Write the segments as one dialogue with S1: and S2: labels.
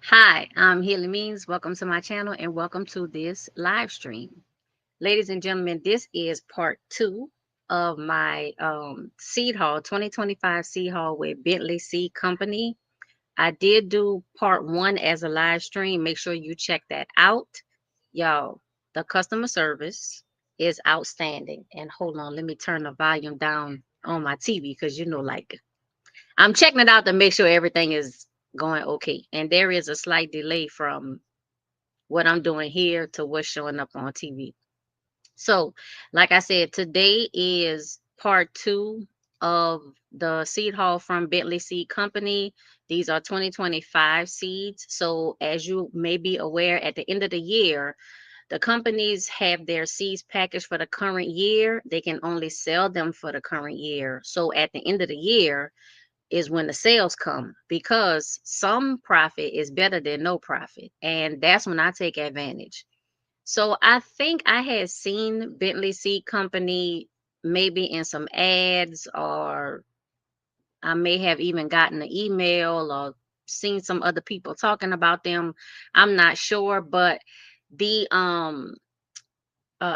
S1: Hi, I'm Healy Means. Welcome to my channel and welcome to this live stream. Ladies and gentlemen, this is part 2 of my seed haul, 2025 seed haul with Bentley Seed Company. I did do part 1 as a live stream. Make sure you check that out. Y'all, the customer service is outstanding. And hold on, let me turn the volume down on my TV because like I'm checking it out to make sure everything is going okay. And there is a slight delay from what I'm doing here to what's showing up on TV. So, like I said, today is part 2 of the seed haul from Bentley Seed Company. These are 2025 seeds. So, as you may be aware, at the end of the year, the companies have their seeds packaged for the current year. They can only sell them for the current year. So, at the end of the year, is when the sales come, because some profit is better than no profit. And that's when I take advantage. So I think I had seen Bentley Seed Company maybe in some ads, or I may have even gotten an email or seen some other people talking about them. I'm not sure, but the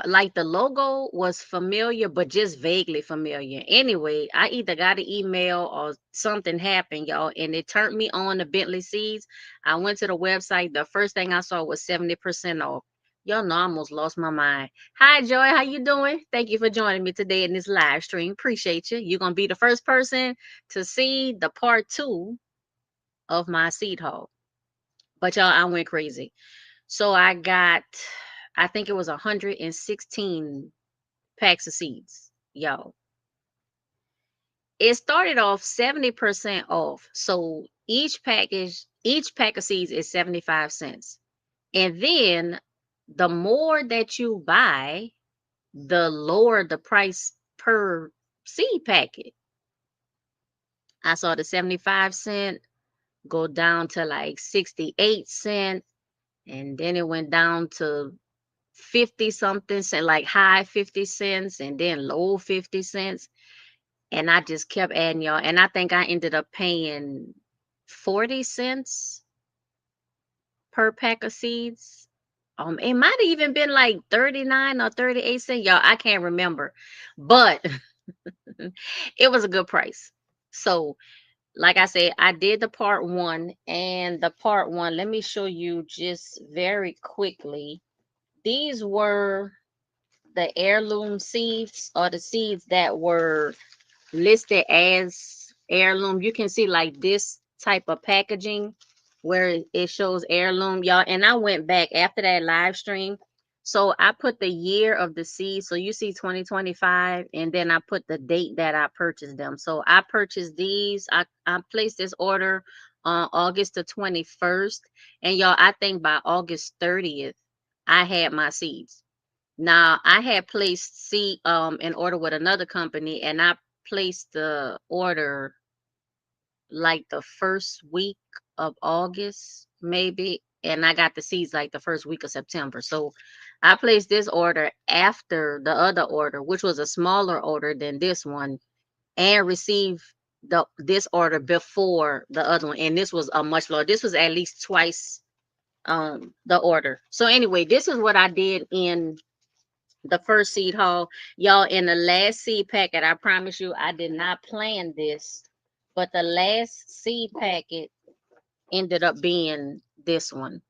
S1: like the logo was familiar, but just vaguely familiar. Anyway, I either got an email or something happened, y'all, and it turned me on to Bentley Seeds. I went to the website. The first thing I saw was 70% off. Y'all know I almost lost my mind. Hi, Joy. How you doing? Thank you for joining me today in this live stream. Appreciate you. You're gonna be the first person to see the part 2 of my seed haul. But y'all, I went crazy. So I think it was 116 packs of seeds, y'all. It started off 70% off. So each pack of seeds is 75 cents. And then the more that you buy, the lower the price per seed packet. I saw the 75-cent go down to like 68 cents, and then it went down to 50 something cent, like high 50 cents and then low 50 cents. And I just kept adding, y'all. And I think I ended up paying 40 cents per pack of seeds. It might have even been like 39 or 38 cents. Y'all, I can't remember. But it was a good price. So, like I said, I did the part 1, and the part 1, let me show you just very quickly. These were the heirloom seeds, or the seeds that were listed as heirloom. You can see like this type of packaging where it shows heirloom, y'all. And I went back after that live stream. So I put the year of the seed. So you see 2025, and then I put the date that I purchased them. So I purchased these. I placed this order on August the 21st. And y'all, I think by August 30th, I had my seeds. Now I had placed an order with another company, and I placed the order like the first week of August, maybe, and I got the seeds like the first week of September. So I placed this order after the other order, which was a smaller order than this one, and received this order before the other one. And this was a much lower. This was at least twice the order. So anyway, this is what I did in the first seed haul, y'all. In the last seed packet, I promise you, I did not plan this, but the last seed packet ended up being this one.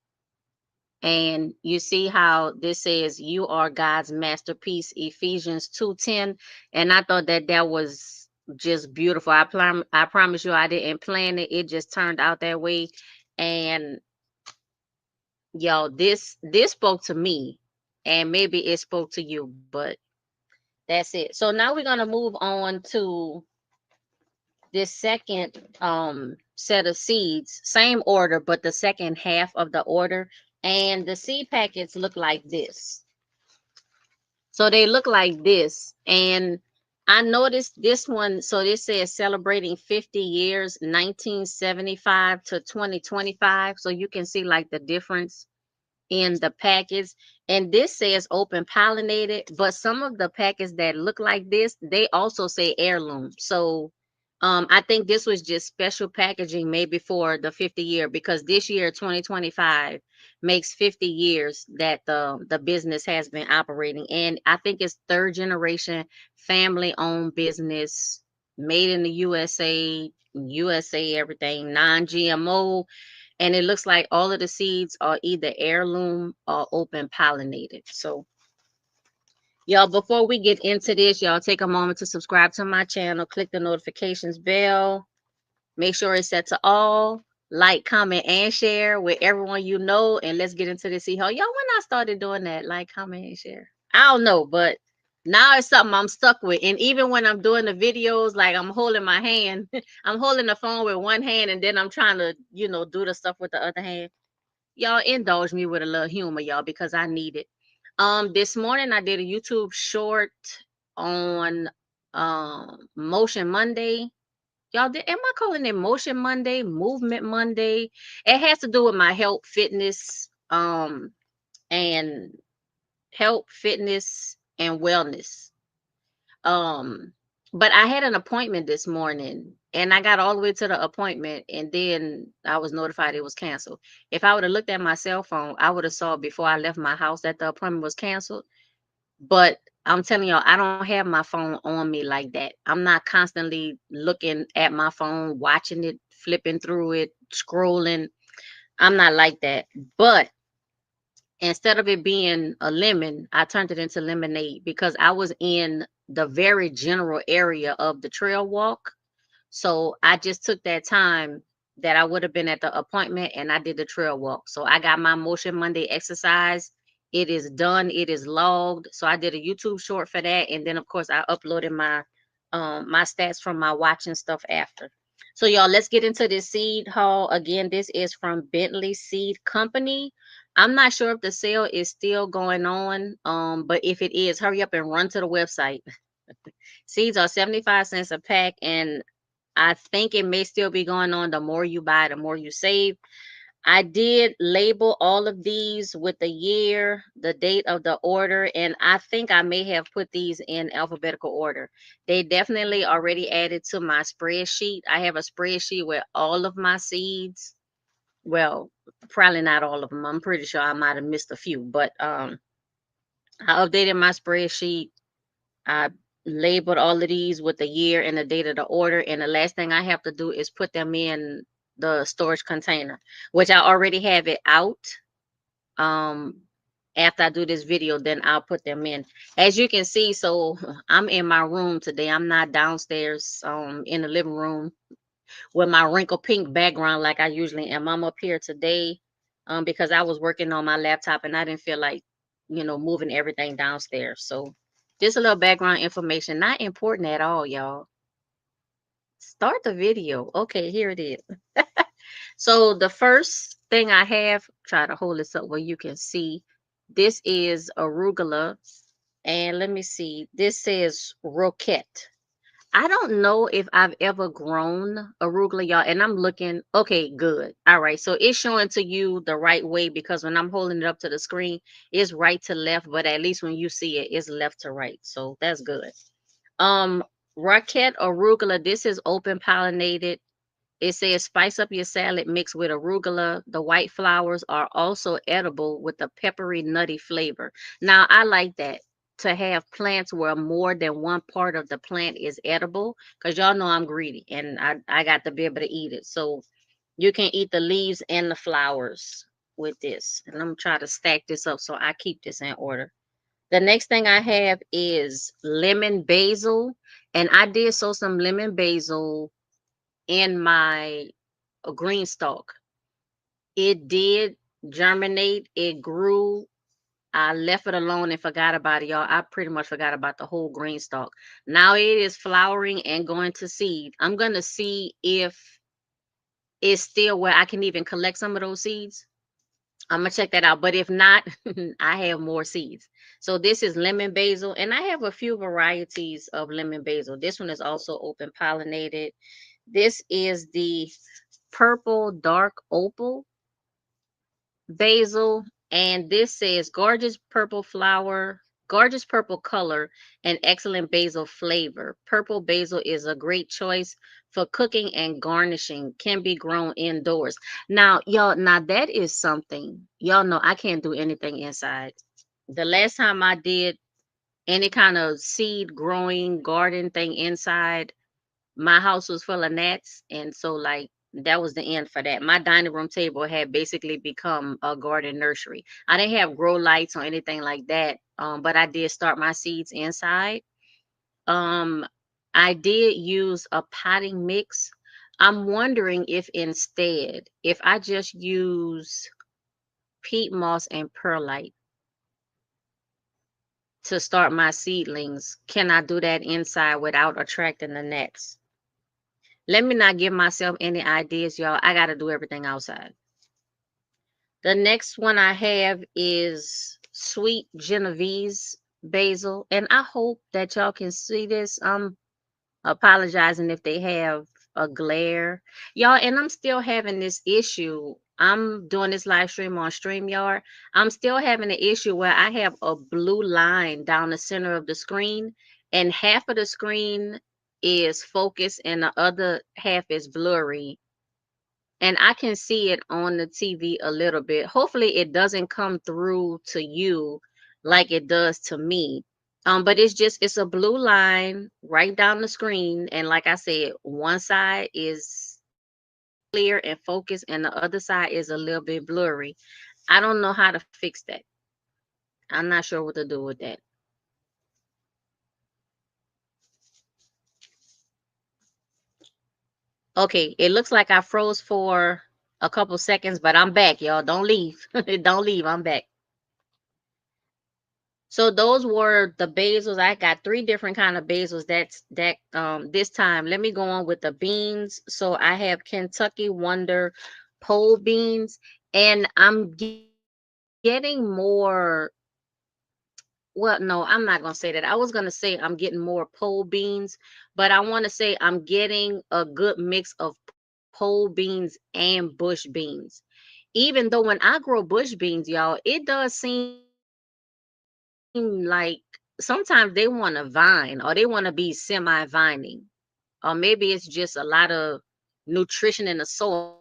S1: And you see how this says, "You are God's masterpiece," Ephesians 2:10. And I thought that was just beautiful. I promise you, I didn't plan it. It just turned out that way. And y'all, this spoke to me, and maybe it spoke to you, but that's it. So now we're going to move on to this second set of seeds, same order, but the second half of the order. And the seed packets look like this. So they look like this. And I noticed this one. So this says celebrating 50 years, 1975 to 2025. So you can see like the difference in the package. And this says open pollinated, but some of the packets that look like this, they also say heirloom. So I think this was just special packaging maybe for the 50 year, because this year 2025 makes 50 years that the business has been operating. And I think it's third generation family owned business, made in the USA everything, non-GMO, and it looks like all of the seeds are either heirloom or open pollinated. So, y'all, before we get into this, y'all take a moment to subscribe to my channel, click the notifications bell, make sure it's set to all, like, comment, and share with everyone you know. And let's get into this. See how y'all, when I started doing that, like, comment, and share. I don't know, but now it's something I'm stuck with. And even when I'm doing the videos, like I'm holding my hand, I'm holding the phone with one hand, and then I'm trying to, do the stuff with the other hand. Y'all indulge me with a little humor, y'all, because I need it. This morning I did a YouTube short on Motion Monday. Y'all, am I calling it Motion Monday, Movement Monday? It has to do with my and health, fitness, and wellness. Um, but I had an appointment this morning, and I got all the way to the appointment, and then I was notified it was canceled. If I would have looked at my cell phone, I would have saw before I left my house that the appointment was canceled. But I'm telling y'all, I don't have my phone on me like that. I'm not constantly looking at my phone, watching it, flipping through it, scrolling. I'm not like that. But instead of it being a lemon, I turned it into lemonade because I was in the very general area of the trail walk. So I just took that time that I would have been at the appointment, and I did the trail walk. So I got my Motion Monday exercise. It is done. It is logged. So I did a YouTube short for that. And then of course I uploaded my stats from my watching stuff after. So y'all, let's get into this seed haul. Again, this is from Bentley Seed Company. I'm not sure if the sale is still going on. But if it is, hurry up and run to the website. Seeds are 75 cents a pack, and I think it may still be going on. The more you buy, the more you save. I did label all of these with the year, the date of the order, and I think I may have put these in alphabetical order. They definitely already added to my spreadsheet. I have a spreadsheet with all of my seeds. Well, probably not all of them. I'm pretty sure I might have missed a few, but I updated my spreadsheet. I labeled all of these with the year and the date of the order. And the last thing I have to do is put them in the storage container, which I already have it out. Um, After I do this video, then I'll put them in. As you can see, so I'm in my room today. I'm not downstairs in the living room with my wrinkle pink background like I usually am. I'm up here today because I was working on my laptop and I didn't feel like, moving everything downstairs. So just a little background information, not important at all, y'all. Start the video. Okay, here it is. So the first thing I have, try to hold this up where you can see. This is arugula. And let me see. This says roquette. I don't know if I've ever grown arugula, y'all, and I'm looking. Okay, good. All right, so it's showing to you the right way because when I'm holding it up to the screen, it's right to left, but at least when you see it, it's left to right. So that's good. Um, Rocket arugula, this is open pollinated. It says spice up your salad mixed with arugula. The white flowers are also edible with a peppery, nutty flavor. Now, I like that, to have plants where more than one part of the plant is edible, because y'all know I'm greedy and I got to be able to eat it. So you can eat the leaves and the flowers with this. And I'm trying to stack this up so I keep this in order. The next thing I have is lemon basil. And I did sow some lemon basil in my green stalk. It did germinate, it grew. I left it alone and forgot about it, y'all. I pretty much forgot about the whole green stalk. Now it is flowering and going to seed. I'm going to see if is still where I can even collect some of those seeds, I'm gonna check that out. But if not, I have more seeds. So this is lemon basil, and I have a few varieties of lemon basil. This one is also open pollinated. This is the purple dark opal basil, and this says gorgeous purple flower, gorgeous purple color, and excellent basil flavor. Purple basil is a great choice for cooking and garnishing. Can be grown indoors. Now, y'all, now that is something. Y'all know I can't do anything inside. The last time I did any kind of seed growing garden thing inside, my house was full of gnats, and so like that was the end for that. My dining room table had basically become a garden nursery. I didn't have grow lights or anything like that, but I did start my seeds inside. um I did use a potting mix. I'm wondering if instead, if I just use peat moss and perlite to start my seedlings, can I do that inside without attracting the gnats? Let me not give myself any ideas, y'all. I got to do everything outside. The next one I have is sweet Genovese basil. And I hope that y'all can see this. I'm apologizing if they have a glare. Y'all, and I'm still having this issue. I'm doing this live stream on StreamYard. I'm still having an issue where I have a blue line down the center of the screen, and half of the screen is focused and the other half is blurry. And I can see it on the TV a little bit. Hopefully it doesn't come through to you like it does to me. But it's a blue line right down the screen. And like I said, one side is clear and focused, and the other side is a little bit blurry. I don't know how to fix that. I'm not sure what to do with that. Okay, it looks like I froze for a couple seconds, but I'm back, y'all. Don't leave. Don't leave. I'm back. So those were the basils. I got three different kind of basils. This time. Let me go on with the beans. So I have Kentucky Wonder pole beans, and I'm getting more. Well, no, I'm not gonna say that. I was gonna say I'm getting more pole beans, but I want to say I'm getting a good mix of pole beans and bush beans. Even though when I grow bush beans, y'all, it does seem like sometimes they want to vine or they want to be semi-vining, or maybe it's just a lot of nutrition in the soil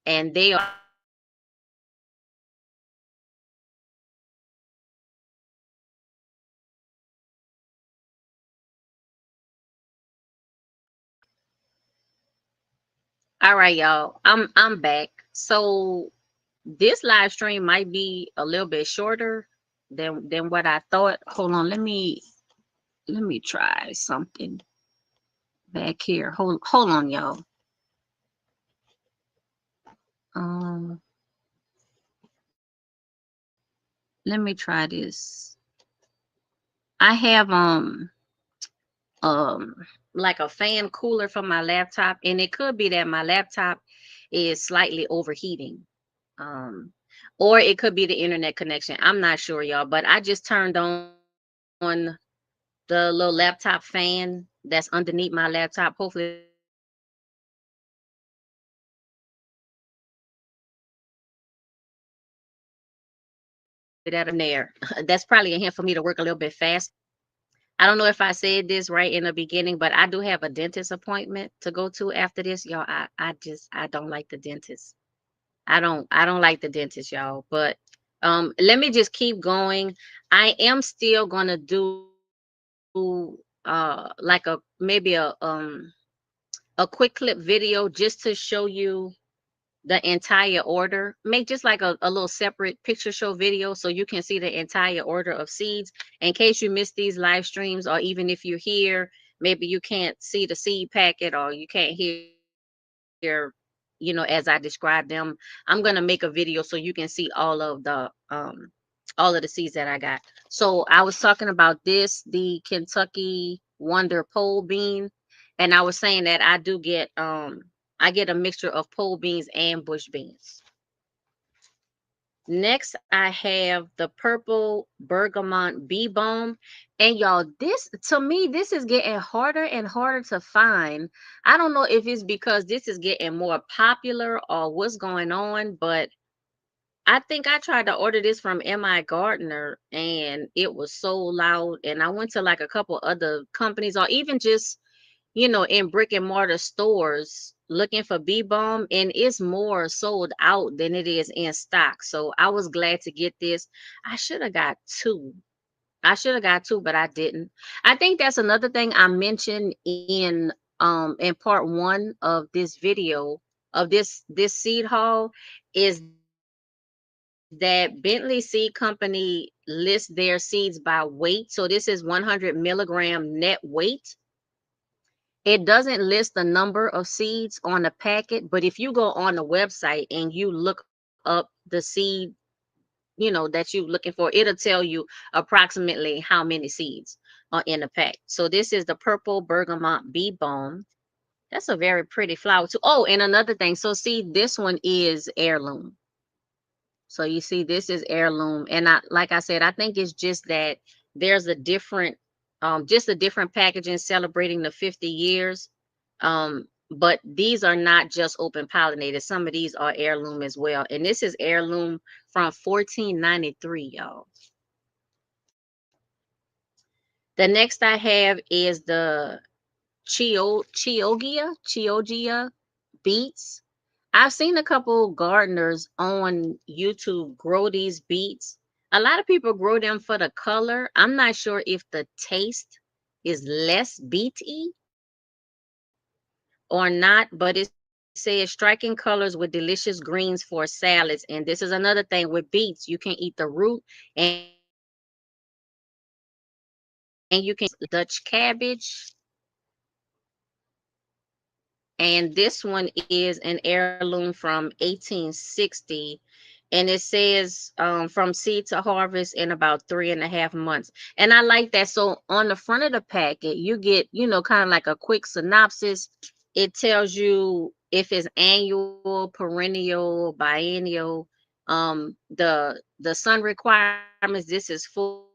S1: and they are all right, y'all. I'm back. So this live stream might be a little bit shorter than what I thought. Hold on, let me try something back here. Hold on, y'all. Um, let me try this. I have um like a fan cooler for my laptop, and it could be that my laptop is slightly overheating. Um, or it could be the internet connection. I'm not sure, y'all, but I just turned on the little laptop fan that's underneath my laptop. Hopefully that in there. That's probably a hint for me to work a little bit fast. I don't know if I said this right in the beginning, but I do have a dentist appointment to go to after this, y'all. I don't like the dentist. I don't like the dentist, y'all. But let me just keep going. I am still gonna do like maybe a quick clip video just to show you the entire order. Make just like a little separate picture show video so you can see the entire order of seeds in case you miss these live streams, or even if you're here, maybe you can't see the seed packet or you can't hear, as I describe them. I'm gonna make a video so you can see all of the seeds that I got. So I was talking about this, the Kentucky Wonder Pole Bean, and I was saying that I get a mixture of pole beans and bush beans. Next, I have the purple bergamot bee balm. And y'all, this to me, this is getting harder and harder to find. I don't know if it's because this is getting more popular or what's going on, but I think I tried to order this from MI Gardner and it was sold out. And I went to like a couple other companies or even just, in brick and mortar stores looking for bee balm, and it's more sold out than it is in stock. So I was glad to get this. I should have got two. I should have got two, but I didn't. I think that's another thing I mentioned in part one of this video of this seed haul, is that Bentley Seed Company lists their seeds by weight. So this is 100 milligram net weight. It doesn't list the number of seeds on the packet, but if you go on the website and you look up the seed, that you're looking for, it'll tell you approximately how many seeds are in the pack. So this is the purple bergamot bee balm. That's a very pretty flower too. Oh, and another thing. So see, this one is heirloom. So you see, this is heirloom, and like I said, I think it's just that there's just a different packaging celebrating the 50 years. But these are not just open pollinated. Some of these are heirloom as well, and this is heirloom from 1493, y'all. The next I have is the Chioggia beets. I've seen a couple gardeners on YouTube grow these beets. A lot of people grow them for the color. I'm not sure if the taste is less beety or not, but it says striking colors with delicious greens for salads. And this is another thing with beets. You can eat the root and you can use the leaves. Dutch cabbage. And this one is an heirloom from 1860, and it says from seed to harvest in about 3.5 months. And I like that. So on the front of the packet you get, kind of like a quick synopsis. It tells you if it's annual, perennial, biennial, the sun requirements. This is full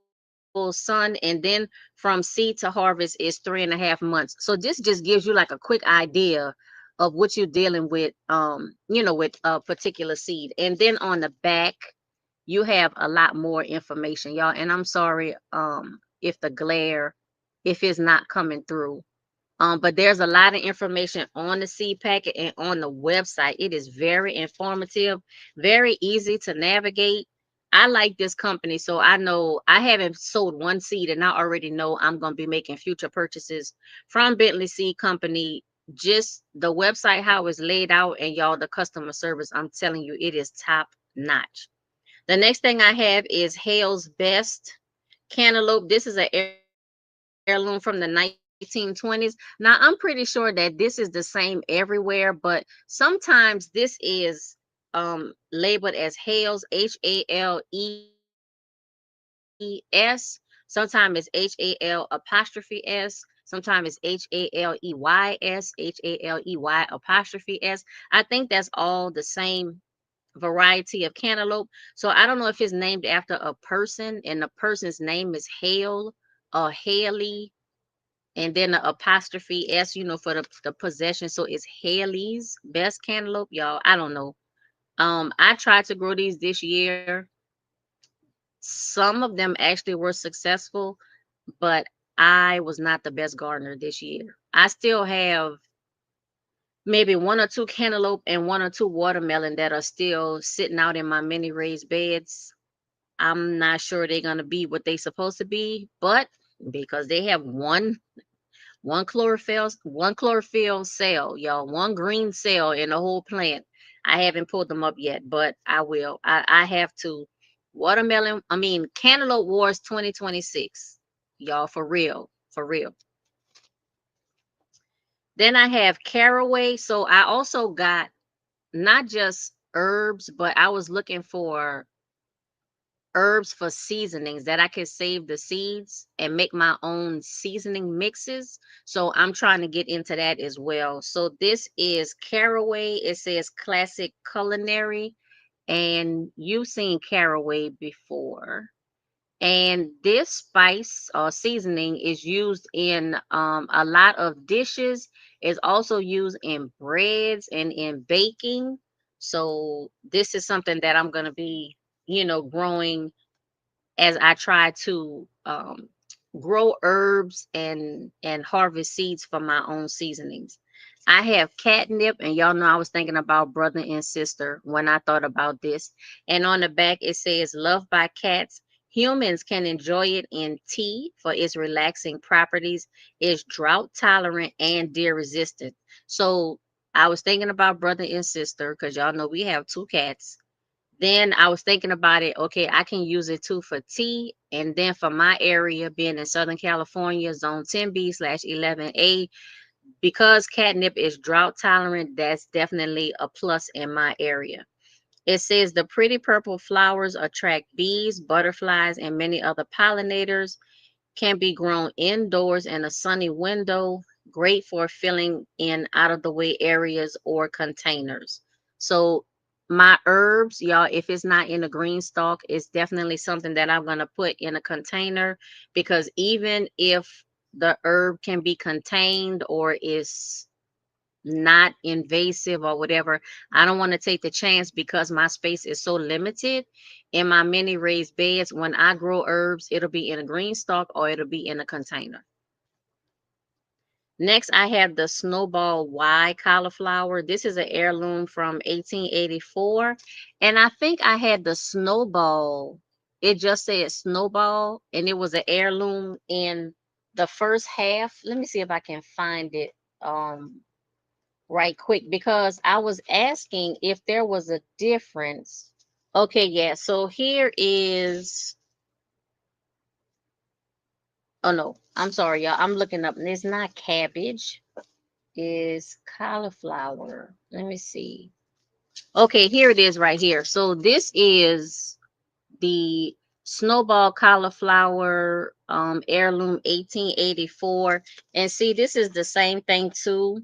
S1: sun, and then from seed to harvest is 3.5 months. So this just gives you like a quick idea of what you're dealing with, with a particular seed. And then on the back, you have a lot more information, y'all. And I'm sorry, if the glare, if it's not coming through. But there's a lot of information on the seed packet and on the website. It is very informative, very easy to navigate. I like this company, so I know I haven't sold one seed, and I already know I'm going to be making future purchases from Bentley Seed Company. Just the website, how it's laid out, and y'all, the customer service, I'm telling you, it is top notch. The next thing I have is Hale's Best Cantaloupe. This is an heirloom from the 1920s. Now, I'm pretty sure that this is the same everywhere, but sometimes this is labeled as Hale's, Hales. Sometimes it's Hal''S. Sometimes it's Haleys, Haleys'. I think that's all the same variety of cantaloupe. So I don't know if it's named after a person and the person's name is Hale or Haley, and then the apostrophe S, for the possession. So it's Haley's Best Cantaloupe, y'all. I don't know. I tried to grow these this year. Some of them actually were successful, but I was not the best gardener this year. I still have maybe one or two cantaloupe and one or two watermelon that are still sitting out in my mini raised beds. I'm not sure they're gonna be what they supposed to be, but because they have one chlorophyll cell, y'all, one green cell in the whole plant, I haven't pulled them up yet, but I will. I have to. Watermelon, I mean, Cantaloupe Wars 2026. Y'all, for real. For real. Then I have caraway. So I also got not just herbs, but I was looking for herbs for seasonings that I could save the seeds and make my own seasoning mixes. So I'm trying to get into that as well. So this is caraway. It says classic culinary, and you've seen caraway before. And this spice or seasoning is used in a lot of dishes. It's also used in breads and in baking. So this is something that I'm going to be, growing as I try to grow herbs and harvest seeds for my own seasonings. I have catnip, and y'all know I was thinking about brother and sister when I thought about this. And on the back it says, "Loved by cats. Humans can enjoy it in tea for its relaxing properties. It's drought tolerant and deer resistant." So I was thinking about brother and sister because y'all know we have two cats. Then I was thinking about it. Okay, I can use it too for tea. And then for my area, being in Southern California, zone 10B/11A, because catnip is drought tolerant, that's definitely a plus in my area. It says the pretty purple flowers attract bees, butterflies, and many other pollinators. Can be grown indoors in a sunny window, great for filling in out of the way areas or containers. So my herbs, y'all, if it's not in a green stalk, it's definitely something that I'm going to put in a container, because even if the herb can be contained or is not invasive or whatever, I don't want to take the chance because my space is so limited in my mini raised beds. When I grow herbs, it'll be in a green stalk or it'll be in a container. Next, I have the Snowball Y cauliflower. This is an heirloom from 1884. And I think I had the Snowball. It just said Snowball, and it was an heirloom in the first half. Let me see if I can find it. Right quick, because I was asking if there was a difference. Okay, yeah. So here is, oh no, I'm sorry, y'all. I'm looking up, and it's not cabbage, it's cauliflower. Let me see. Okay, here it is right here. So this is the Snowball cauliflower heirloom 1884. And see, this is the same thing too.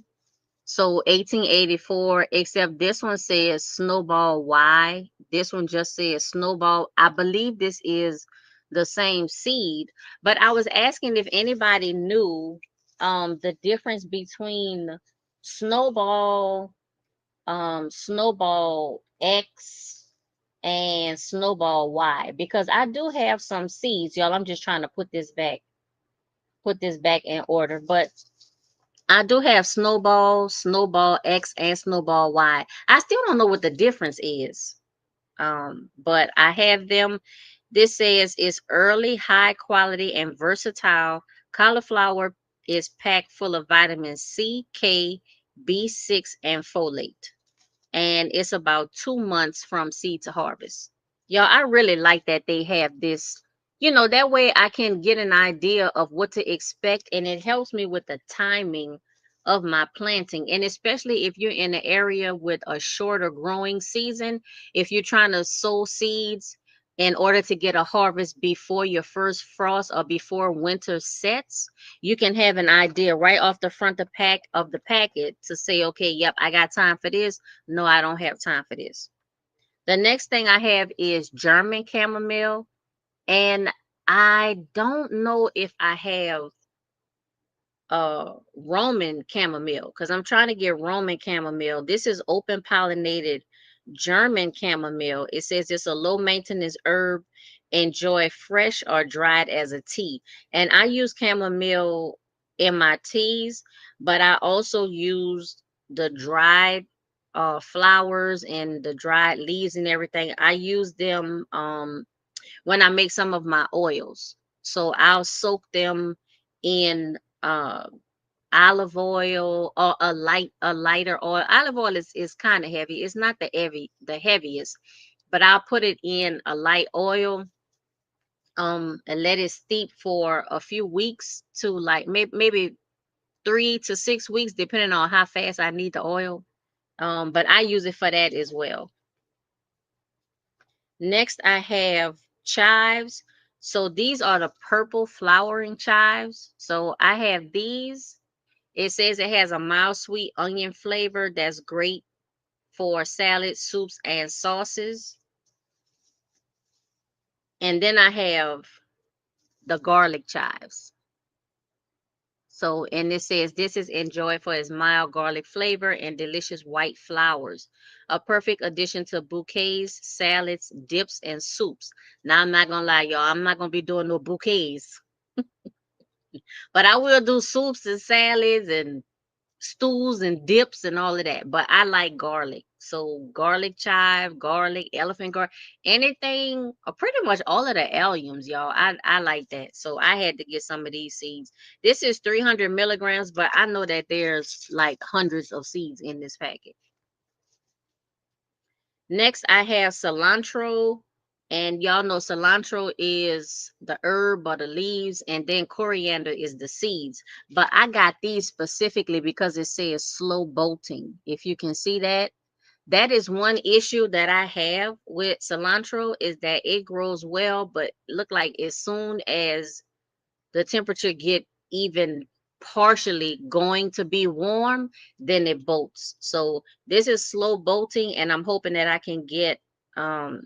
S1: So 1884, except this one says Snowball Y. This one just says Snowball. I believe this is the same seed, but I was asking if anybody knew the difference between Snowball, Snowball X and Snowball Y, because I do have some seeds, y'all. I'm just trying to put this back in order, but I do have Snowball, Snowball X, and Snowball Y. I still don't know what the difference is. But I have them. This says it's early, high quality, and versatile. Cauliflower is packed full of vitamin C, K, B6, and folate. And it's about 2 months from seed to harvest. Y'all, I really like that they have this, that way I can get an idea of what to expect, and it helps me with the timing of my planting. And especially if you're in an area with a shorter growing season, if you're trying to sow seeds in order to get a harvest before your first frost or before winter sets, you can have an idea right off the front of the packet to say, okay, yep, I got time for this. No, I don't have time for this. The next thing I have is German chamomile. And I don't know if I have Roman chamomile, because I'm trying to get Roman chamomile. This is open pollinated German chamomile. It says it's a low maintenance herb. Enjoy fresh or dried as a tea. And I use chamomile in my teas, but I also use the dried flowers and the dried leaves and everything. I use them when I make some of my oils. So I'll soak them in olive oil or a lighter oil. Olive oil is kind of heavy. It's not the heaviest, but I'll put it in a light oil and let it steep for a few weeks to like maybe 3 to 6 weeks, depending on how fast I need the oil. But I use it for that as well. Next, I have chives. So these are the purple flowering chives. So I have these. It says it has a mild sweet onion flavor that's great for salads, soups, and sauces. And then I have the garlic chives. So, and it says this is enjoyed for its mild garlic flavor and delicious white flowers. A perfect addition to bouquets, salads, dips, and soups. Now, I'm not gonna lie, y'all, I'm not gonna be doing no bouquets, but I will do soups and salads and stews and dips and all of that. But I like garlic. So garlic chive, garlic, elephant garlic, anything, pretty much all of the alliums, y'all. I like that. So I had to get some of these seeds. This is 300 milligrams, but I know that there's like hundreds of seeds in this packet. Next, I have cilantro. And y'all know cilantro is the herb or the leaves, and then coriander is the seeds. But I got these specifically because it says slow bolting. If you can see that, that is one issue that I have with cilantro is that it grows well, but look like as soon as the temperature get even partially going to be warm, then it bolts. So this is slow bolting, and I'm hoping that I can get um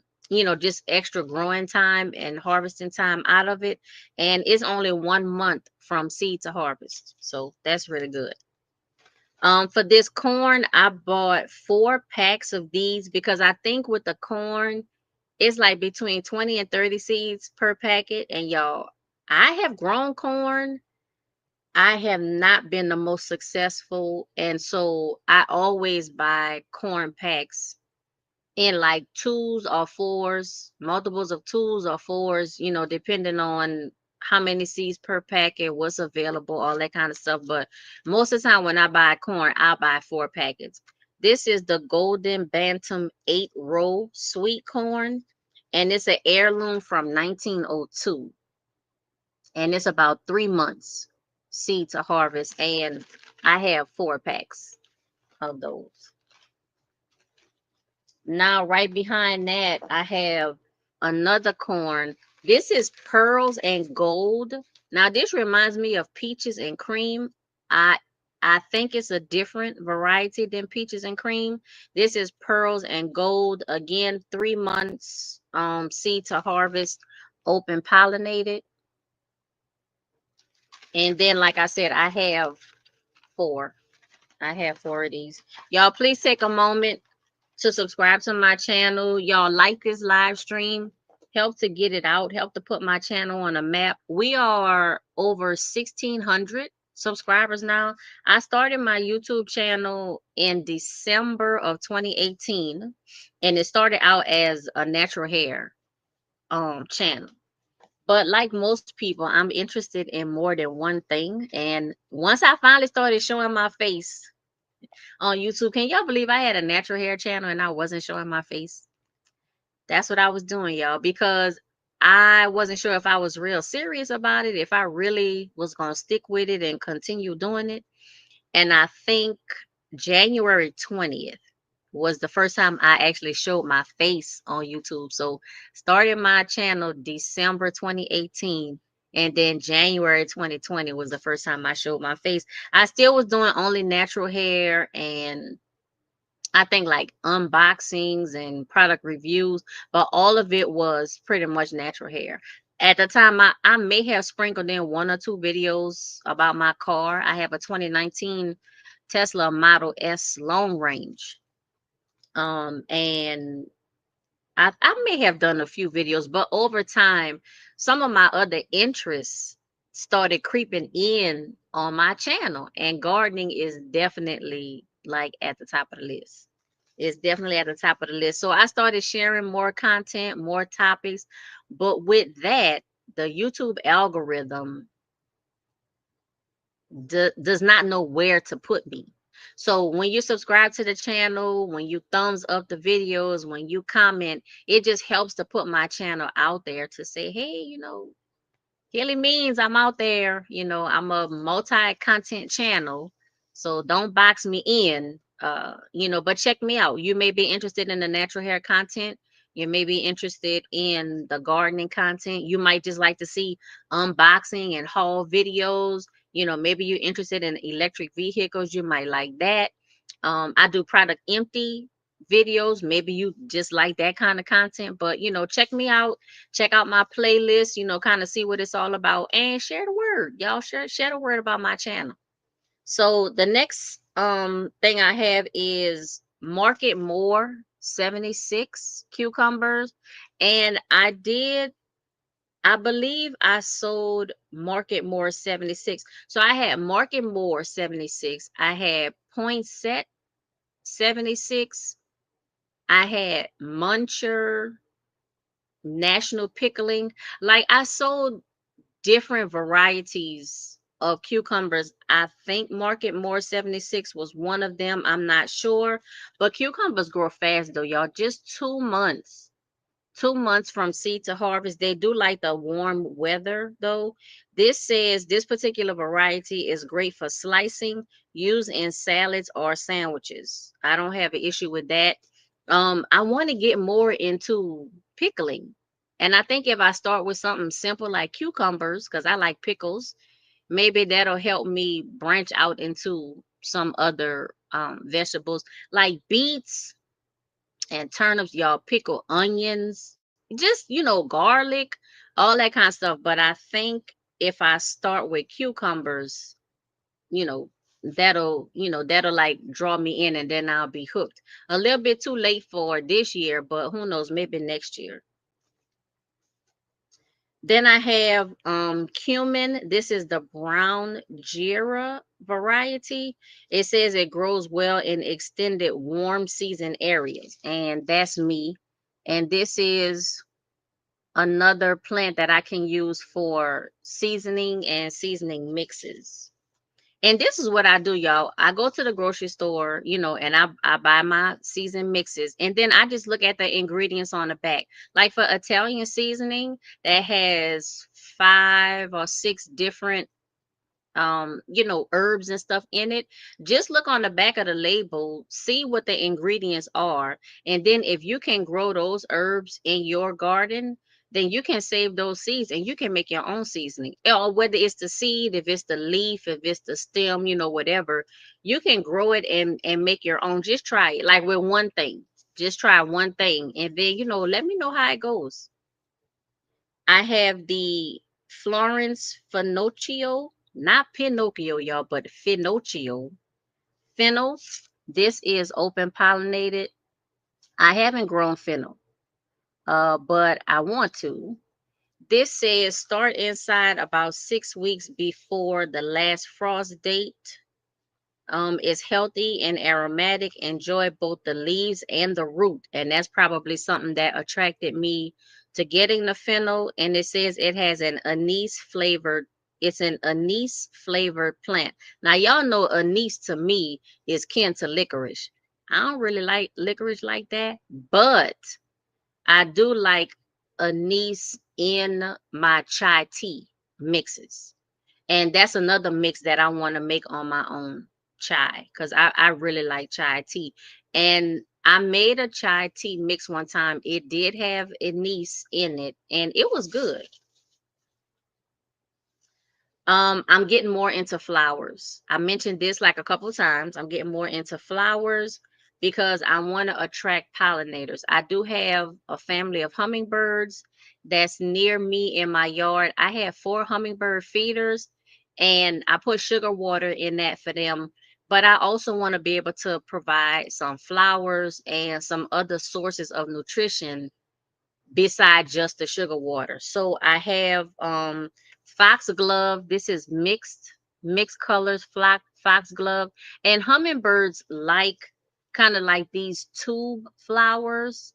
S1: just extra growing time and harvesting time out of it. And it's only 1 month from seed to harvest. So that's really good. For this corn, I bought 4 packs of these because I think with the corn, it's like between 20 and 30 seeds per packet. And y'all, I have grown corn. I have not been the most successful. And so I always buy corn packs in like twos or fours, multiples of twos or fours, depending on how many seeds per packet, what's available, all that kind of stuff. But most of the time when I buy corn, I'll buy 4 packets. This is the Golden Bantam 8-row sweet corn, and it's an heirloom from 1902. And it's about 3 months seed to harvest. And I have 4 packs of those. Now, right behind that, I have another corn. This is pearls and gold. Now, this reminds me of peaches and cream. I I think it's a different variety than peaches and cream. This is pearls and gold. Again, 3 months seed to harvest, open pollinated. And then, like I said, I have 4. I have 4 of these. Y'all, please take a moment to subscribe to my channel. Y'all like this live stream. Help to get it out. Help to put my channel on a map. We are over 1,600 subscribers now. I started my YouTube channel in December of 2018, and it started out as a natural hair channel. But like most people, I'm interested in more than one thing. And once I finally started showing my face on YouTube, can y'all believe I had a natural hair channel and I wasn't showing my face? That's what I was doing, y'all, because I wasn't sure if I was real serious about it, if I really was going to stick with it and continue doing it. And I think January 20th was the first time I actually showed my face on YouTube. So started my channel December 2018, and then January 2020 was the first time I showed my face. I still was doing only natural hair and I think like unboxings and product reviews, but all of it was pretty much natural hair. At the time, I may have sprinkled in 1 or 2 videos about my car. I have a 2019 Tesla Model S long range. And I may have done a few videos, but over time, some of my other interests started creeping in on my channel, and gardening is definitely like at the top of the list. It's definitely at the top of the list. So I started sharing more content, more topics, but with that, the YouTube algorithm does not know where to put me. So when you subscribe to the channel, when you thumbs up the videos, when you comment, it just helps to put my channel out there to say, hey, Kelly means I'm out there. I'm a multi-content channel. So don't box me in. But check me out. You may be interested in the natural hair content. You may be interested in the gardening content. You might just like to see unboxing and haul videos. Maybe you're interested in electric vehicles. You might like that. I do product empty videos. Maybe you just like that kind of content, but check me out, check out my playlist, kind of see what it's all about, and share the word. Y'all share the word about my channel. So the next thing I have is Market More 76 cucumbers. And I believe I sold Market More 76. So I had Market More 76. I had Poinsett 76. I had Muncher, National Pickling. Like I sold different varieties of cucumbers. I think Market More 76 was one of them. I'm not sure. But cucumbers grow fast though, y'all. Just 2 months. 2 months from seed to harvest. They do like the warm weather though. This says this particular variety is great for slicing, used in salads or sandwiches. I don't have an issue with that. I want to get more into pickling. And I think if I start with something simple like cucumbers, because I like pickles, maybe that'll help me branch out into some other vegetables like beets and turnips, y'all, pickle onions, just, garlic, all that kind of stuff. But I think if I start with cucumbers, you know, that'll like draw me in and then I'll be hooked. A little bit too late for this year, but who knows, maybe next year. Then I have cumin. This is the brown Jira variety. It says it grows well in extended warm season areas, and that's me. And this is another plant that I can use for seasoning and seasoning mixes. And this is what I do, y'all. I go to the grocery store, and I buy my seasoned mixes. And then I just look at the ingredients on the back. Like for Italian seasoning, that has 5 or 6 different herbs and stuff in it. Just look on the back of the label, see what the ingredients are, and then if you can grow those herbs in your garden, then you can save those seeds and you can make your own seasoning. Or whether it's the seed, if it's the leaf, if it's the stem, whatever, you can grow it and make your own. Just try it, like with one thing. Just try one thing, and then let me know how it goes. I have the Florence Finocchio, not Pinocchio, y'all, but Finocchio. Fennel. This is open pollinated. I haven't grown fennel, but I want to. This says start inside about 6 weeks before the last frost date. Is healthy and aromatic. Enjoy both the leaves and the root. And that's probably something that attracted me to getting the fennel. And it says it has it's an anise flavored plant. Now, y'all know anise to me is kin to licorice. I don't really like licorice like that, but I do like anise in my chai tea mixes. And that's another mix that I want to make on my own chai because I really like chai tea. And I made a chai tea mix one time. It did have anise in it and it was good. I'm getting more into flowers. I mentioned this like a couple of times. I'm getting more into flowers because I want to attract pollinators. I do have a family of hummingbirds that's near me in my yard. I have 4 hummingbird feeders and I put sugar water in that for them. But I also want to be able to provide some flowers and some other sources of nutrition beside just the sugar water. So I have foxglove. This is mixed colors, foxglove. And hummingbirds like kind of like these tube flowers.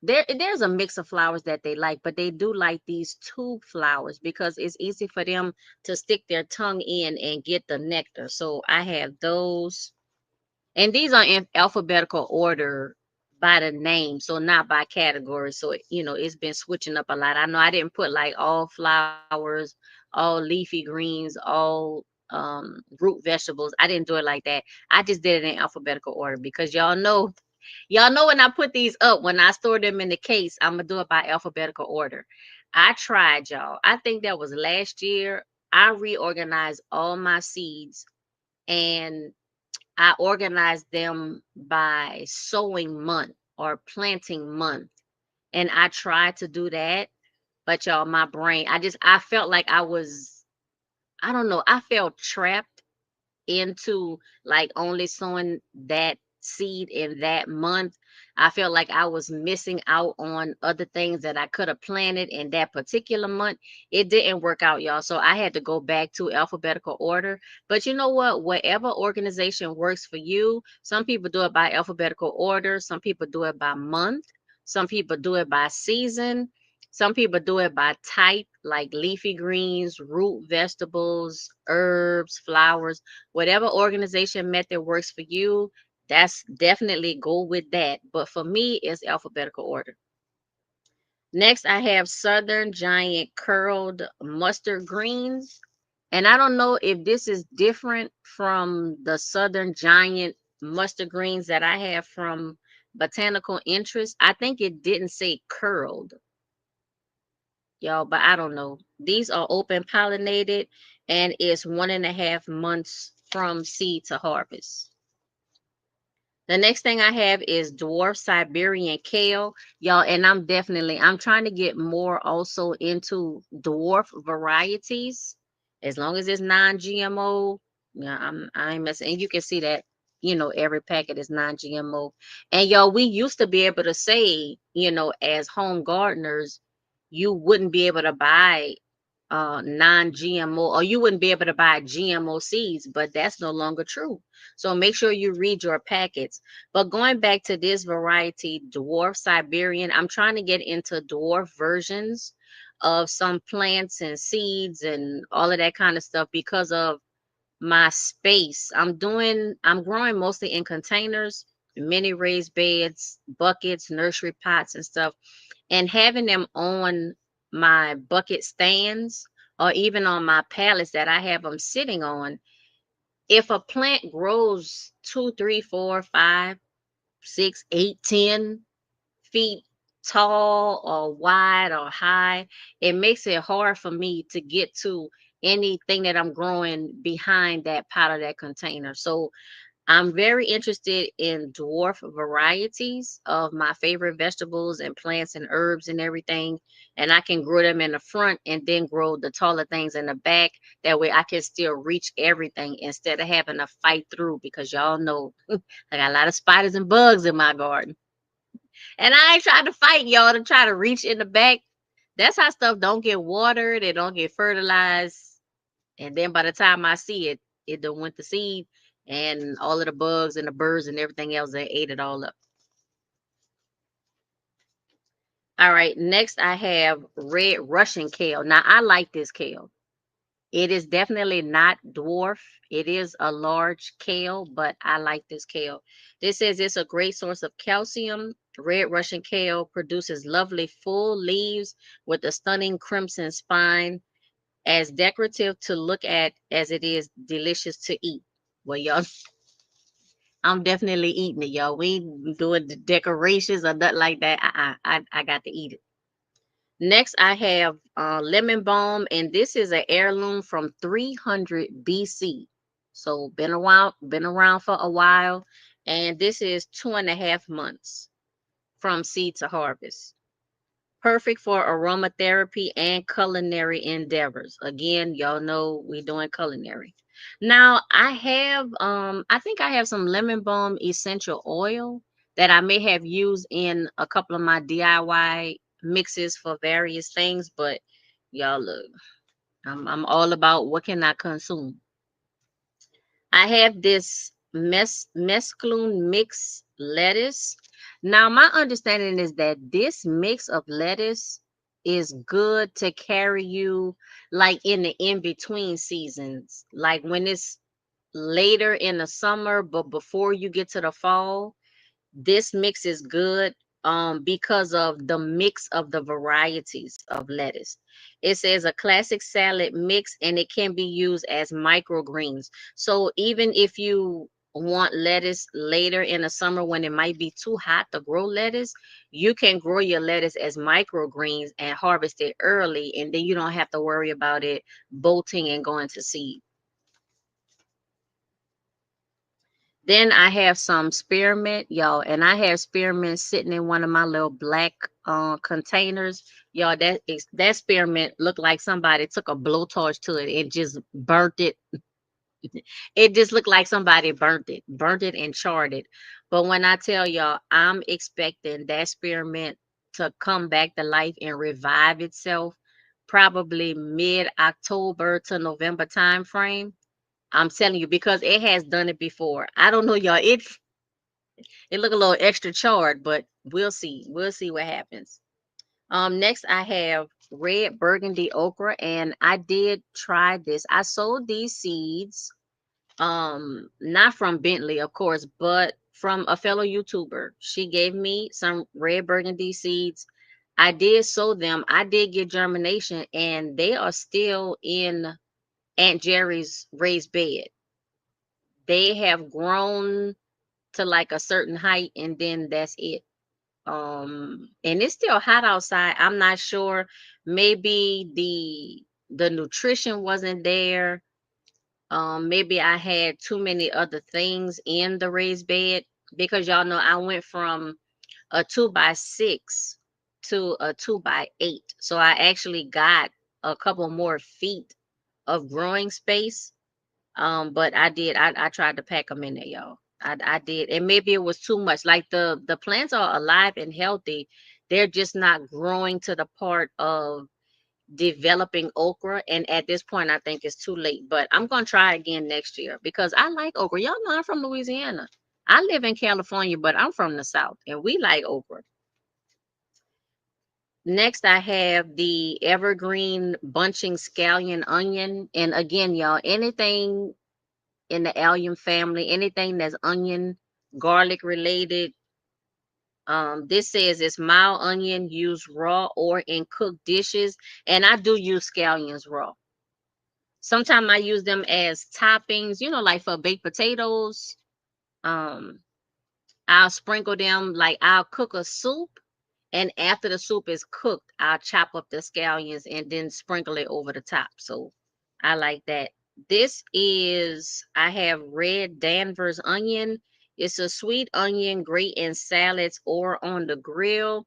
S1: there's a mix of flowers that they like, but they do like these tube flowers because it's easy for them to stick their tongue in and get the nectar. So I have those. And these are in alphabetical order by the name, so not by category. So, it's been switching up a lot. I know I didn't put like all flowers, all leafy greens, all root vegetables. I didn't do it like that. I just did it in alphabetical order because y'all know when I put these up, when I store them in the case, I'm gonna do it by alphabetical order. I tried, y'all. I think that was last year. I reorganized all my seeds and I organized them by sowing month or planting month. And I tried to do that, but y'all, my brain, I felt like I don't know, I felt trapped into like only sowing that seed in that month. I felt like I was missing out on other things that I could have planted in that particular month. It didn't work out, y'all. So I had to go back to alphabetical order. But you know what? Whatever organization works for you, some people do it by alphabetical order, some people do it by month, some people do it by season. Some people do it by type, like leafy greens, root vegetables, herbs, flowers. Whatever organization method works for you, that's definitely go with that. But for me, it's alphabetical order. Next, I have Southern Giant Curled Mustard Greens. And I don't know if this is different from the Southern Giant Mustard Greens that I have from Botanical Interest. I think it didn't say curled, y'all, but I don't know. These are open pollinated and it's 1.5 months from seed to harvest. The next thing I have is dwarf Siberian kale, y'all, and I'm trying to get more also into dwarf varieties. As long as it's non-GMO, yeah, I ain't messing. And you can see that, every packet is non-GMO. And y'all, we used to be able to say, as home gardeners, you wouldn't be able to buy non-GMO, or you wouldn't be able to buy GMO seeds, but that's no longer true. So make sure you read your packets. But going back to this variety, dwarf Siberian, I'm trying to get into dwarf versions of some plants and seeds and all of that kind of stuff because of my space. I'm growing mostly in containers, mini raised beds, buckets, nursery pots and stuff, and having them on my bucket stands or even on my pallets that I have them sitting on. If a plant grows 2, 3, 4, 5, 6, 8, 10 feet tall or wide or high, it makes it hard for me to get to anything that I'm growing behind that pot or that container. So I'm very interested in dwarf varieties of my favorite vegetables and plants and herbs and everything. And I can grow them in the front and then grow the taller things in the back. That way I can still reach everything instead of having to fight through because y'all know I got a lot of spiders and bugs in my garden. And I ain't trying to fight y'all to try to reach in the back. That's how stuff don't get watered, it don't get fertilized. And then by the time I see it, it done went to seed and all of the bugs and the birds and everything else, they ate it all up. All right, next I have red Russian kale. Now I like this kale. It is definitely not dwarf. It is a large kale, but I like this kale. This says it's a great source of calcium. Red Russian kale produces lovely full leaves with a stunning crimson spine, as decorative to look at as it is delicious to eat. Well, y'all, I'm definitely eating it, y'all. We ain't doing the decorations or nothing like that. I got to eat it. Next, I have lemon balm, and this is an heirloom from 300 BC. So been around for a while, and this is 2.5 months from seed to harvest. Perfect for aromatherapy and culinary endeavors. Again, y'all know we doing culinary. Now, I think I have some lemon balm essential oil that I may have used in a couple of my DIY mixes for various things, but y'all look, I'm all about what can I consume. I have this mesclun mix lettuce. Now, my understanding is that this mix of lettuce is good to carry you like in the in between seasons, like when it's later in the summer, but before you get to the fall. This mix is good because of the mix of the varieties of lettuce. It says a classic salad mix and it can be used as microgreens. So even if you want lettuce later in the summer when it might be too hot to grow lettuce, you can grow your lettuce as microgreens and harvest it early, and then you don't have to worry about it bolting and going to seed. Then I have some spearmint, y'all, and I have spearmint sitting in one of my little black containers. Y'all, that spearmint looked like somebody took a blowtorch to it and just burnt it. It just looked like somebody burnt it and charred it. But when I tell y'all, I'm expecting that spearmint to come back to life and revive itself probably mid-October to November time frame. I'm telling you because it has done it before. I don't know, y'all. It look a little extra charred, but we'll see. We'll see what happens. Next I have red burgundy okra, and I did try this. I sold these seeds, not from Bentley, of course, but from a fellow YouTuber. She gave me some red burgundy seeds. I did sow them. I did get germination, and they are still in Aunt Jerry's raised bed. They have grown to like a certain height, and then that's it. And it's still hot outside. I'm not sure. Maybe the nutrition wasn't there. Maybe I had too many other things in the raised bed because y'all know I went from a 2x6 to a 2x8. So I actually got a couple more feet of growing space. But I tried to pack them in there, y'all. I did, and maybe it was too much. Like the plants are alive and healthy, they're just not growing to the part of developing okra. And at this point, I think it's too late. But I'm gonna try again next year because I like okra. Y'all know I'm from Louisiana. I live in California, but I'm from the South, and we like okra. Next, I have the evergreen bunching scallion onion, and again, y'all, anything in the allium family, anything that's onion, garlic related. This says it's mild onion used raw or in cooked dishes, and I do use scallions raw. Sometimes I use them as toppings, like for baked potatoes. Um, I'll sprinkle them, like I'll cook a soup, and after the soup is cooked, I'll chop up the scallions and then sprinkle it over the top. So I like that. This is, I have red Danvers onion. It's a sweet onion, great in salads or on the grill.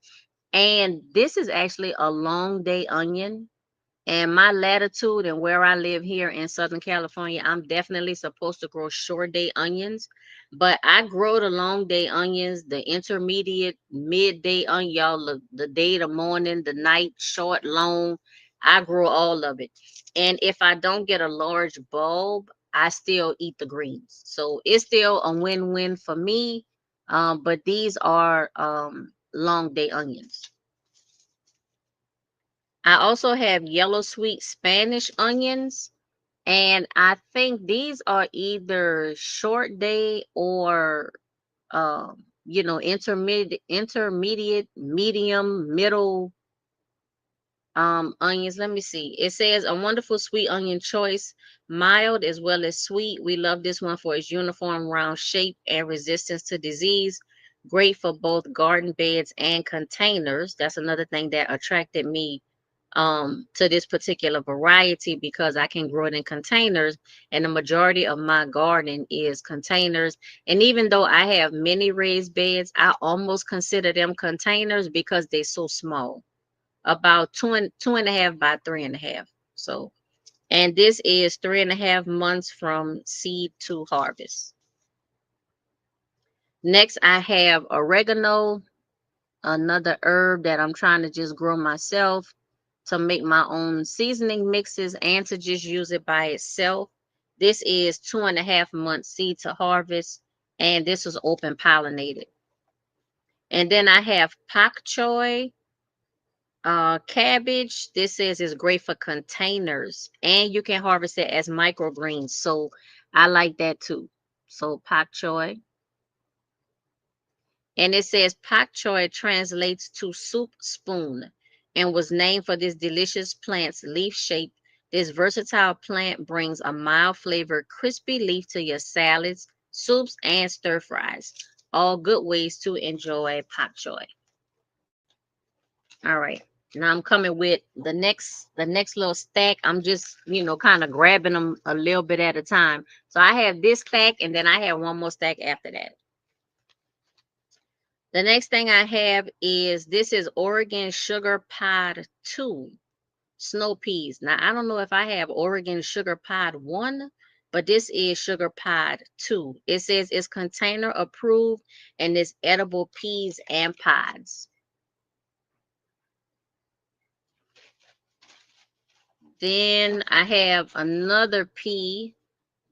S1: And this is actually a long day onion. And my latitude and where I live here in Southern California, I'm definitely supposed to grow short day onions. But I grow the long day onions, the intermediate, midday onion, y'all, the day, the morning, the night, short, long. I grow all of it. And if I don't get a large bulb, I still eat the greens. So it's still a win-win for me. But these are long day onions. I also have yellow sweet Spanish onions, and I think these are either short day or intermediate, medium, middle onions. Let me see. It says a wonderful sweet onion choice, mild as well as sweet. We love this one for its uniform round shape and resistance to disease. Great for both garden beds and containers. That's another thing that attracted me to this particular variety because I can grow it in containers, and the majority of my garden is containers. And even though I have many raised beds, I almost consider them containers because they're so small, about two and a half by 3.5. So, and this is 3.5 months from seed to harvest. Next, I have oregano, another herb that I'm trying to just grow myself to make my own seasoning mixes and to just use it by itself. This is 2.5 months seed to harvest, and this is open pollinated. And then I have pak choi cabbage. This says it's great for containers, and you can harvest it as microgreens. So I like that too. So pak choi. And it says pak choi translates to soup spoon and was named for this delicious plant's leaf shape. This versatile plant brings a mild flavored, crispy leaf to your salads, soups, and stir fries. All good ways to enjoy pak choi. All right. Now I'm coming with the next little stack. I'm just, kind of grabbing them a little bit at a time. So I have this stack and then I have one more stack after that. The next thing I have is this is Oregon Sugar Pod 2 snow peas. Now I don't know if I have Oregon Sugar Pod 1, but this is Sugar Pod 2. It says it's container approved and it's edible peas and pods. Then I have another pea.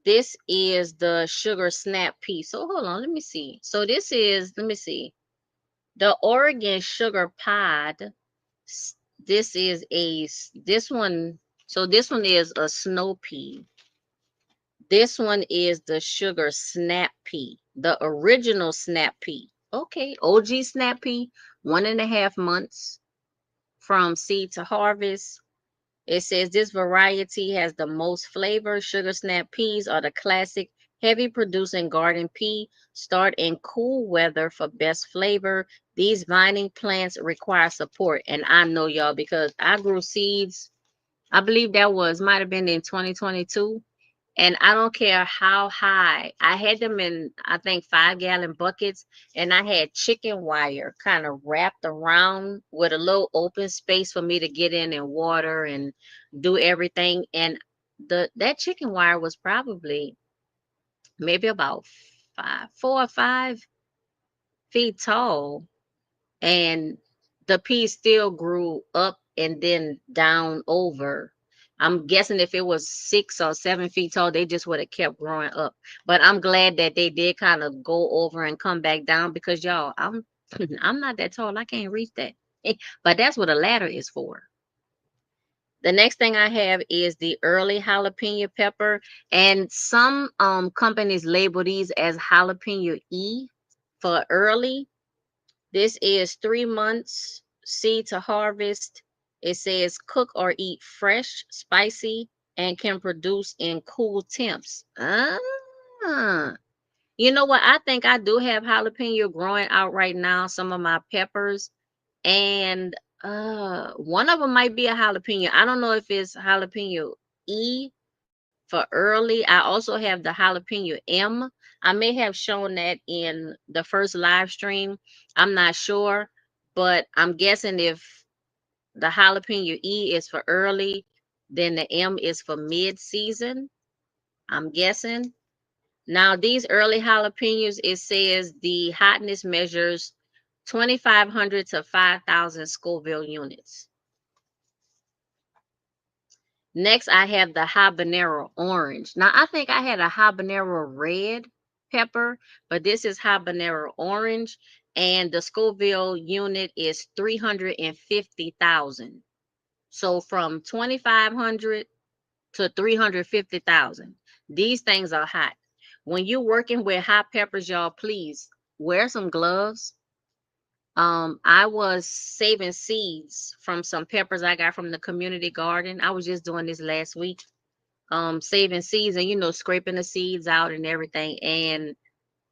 S1: This is the sugar snap pea. So hold on, let me see. So this is, let me see, the Oregon sugar pod. This is this one. So this one is a snow pea. This one is the sugar snap pea, the original snap pea. Okay, OG snap pea, 1.5 months from seed to harvest. It says this variety has the most flavor. Sugar snap peas are the classic heavy producing garden pea. Start in cool weather for best flavor. These vining plants require support. And I know y'all because I grew seeds. I believe might have been in 2022. And I don't care how high. I had them in, I think, 5-gallon buckets, and I had chicken wire kind of wrapped around with a little open space for me to get in and water and do everything. And that chicken wire was probably maybe about 4 or 5 feet tall, and the pea still grew up and then down over. I'm guessing if it was 6 or 7 feet tall, they just would have kept growing up. But I'm glad that they did kind of go over and come back down because y'all, I'm I'm not that tall. I can't reach that. But that's what a ladder is for. The next thing I have is the early jalapeno pepper, and some companies label these as jalapeno E for early. This is 3 months seed to harvest. It says cook or eat fresh, spicy, and can produce in cool temps. You know what? I think I do have jalapeno growing out right now, some of my peppers. And one of them might be a jalapeno. I don't know if it's jalapeno E for early. I also have the jalapeno M. I may have shown that in the first live stream. I'm not sure, but I'm guessing if the jalapeno E is for early, then the M is for mid-season. I'm guessing. Now, these early jalapenos, it says the hotness measures 2,500 to 5,000 Scoville units. Next, I have the habanero orange. Now, I think I had a habanero red pepper, but this is habanero orange, and the Scoville unit is 350,000. So from 2,500 to 350,000. These things are hot. When you're working with hot peppers, y'all, please wear some gloves. I was saving seeds from some peppers I got from the community garden. I was just doing this last week. Saving seeds and scraping the seeds out and everything. And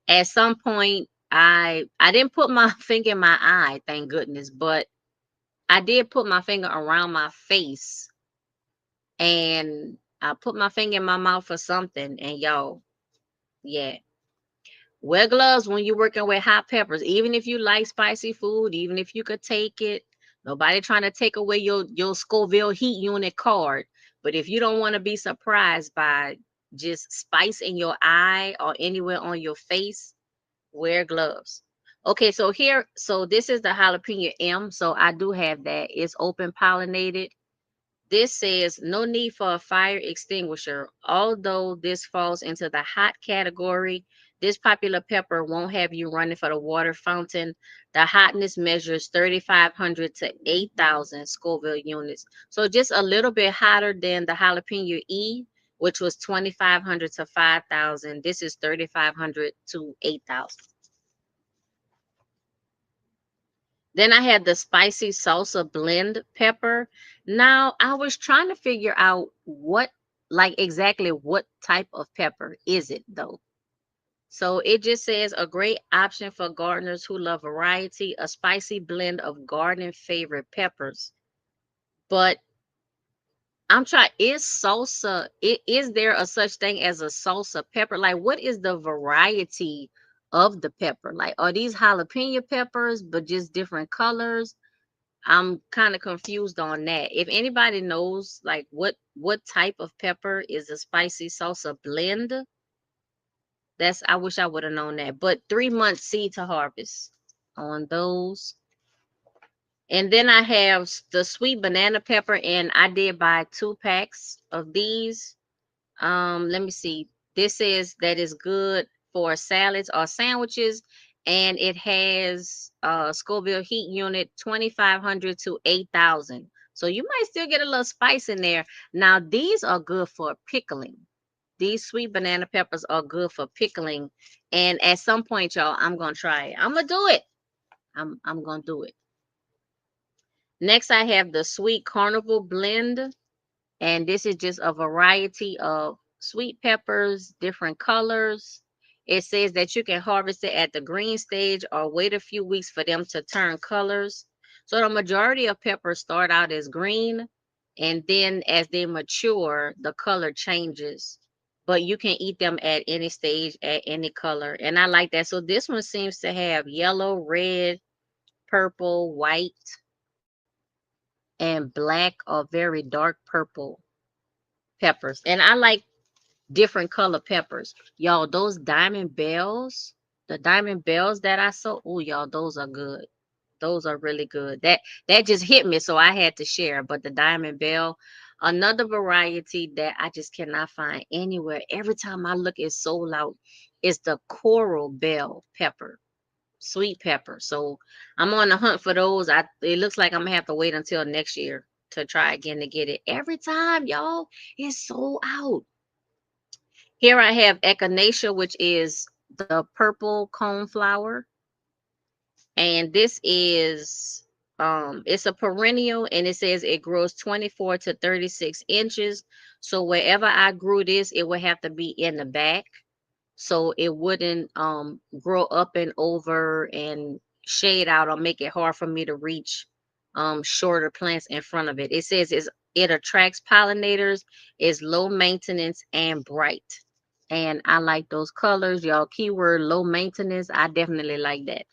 S1: at some point I didn't put my finger in my eye, thank goodness, but I did put my finger around my face and I put my finger in my mouth for something. And y'all, yeah. Wear gloves when you're working with hot peppers, even if you like spicy food, even if you could take it. Nobody trying to take away your Scoville heat unit card. But if you don't want to be surprised by just spice in your eye or anywhere on your face, wear gloves. Okay, so this is the jalapeno M. So I do have that. It's open pollinated. This says no need for a fire extinguisher. Although this falls into the hot category, This popular pepper won't have you running for the water fountain. The hotness measures 3,500 to 8,000 Scoville units. So just a little bit hotter than the jalapeno E, which was 2,500 to 5,000. This is 3,500 to 8,000. Then I had the spicy salsa blend pepper. Now I was trying to figure out like exactly what type of pepper is it though. So it just says a great option for gardeners who love variety, a spicy blend of garden favorite peppers. But I'm trying, is there a such thing as a salsa pepper? Like, what is the variety of the pepper? Like, are these jalapeno peppers, but just different colors? I'm kind of confused on that. If anybody knows, like, what type of pepper is a spicy salsa blend, I wish I would have known that. But 3 months seed to harvest on those. And then I have the sweet banana pepper, and I did buy 2 packs of these. Let me see. This says that is good for salads or sandwiches, and it has Scoville heat unit 2,500 to 8,000. So you might still get a little spice in there. Now these are good for pickling. These sweet banana peppers are good for pickling, and at some point, y'all, I'm gonna try it. I'm gonna do it. I'm gonna do it. Next, I have the sweet carnival blend. And this is just a variety of sweet peppers, different colors. It says that you can harvest it at the green stage or wait a few weeks for them to turn colors. So the majority of peppers start out as green, and then as they mature, the color changes. But you can eat them at any stage, at any color. And I like that. So this one seems to have yellow, red, purple, white, and black or very dark purple peppers. And I like different color peppers. Y'all, those diamond bells, the diamond bells that I saw, oh y'all, those are good. Those are really good. That just hit me, so I had to share. But the diamond bell, another variety that I just cannot find anywhere. Every time I look, it's sold out. Is the coral bell pepper, sweet pepper. So I'm on the hunt for those. It looks like I'm gonna have to wait until next year to try again to get it. Every time, y'all, it's sold out. Here I have echinacea, which is the purple cone flower. And this is it's a perennial, and it says it grows 24 to 36 inches. So wherever I grew this, it would have to be in the back. So it wouldn't grow up and over and shade out or make it hard for me to reach shorter plants in front of it. It says it attracts pollinators, is low maintenance and bright. And I like those colors. Y'all, keyword low maintenance. I definitely like that.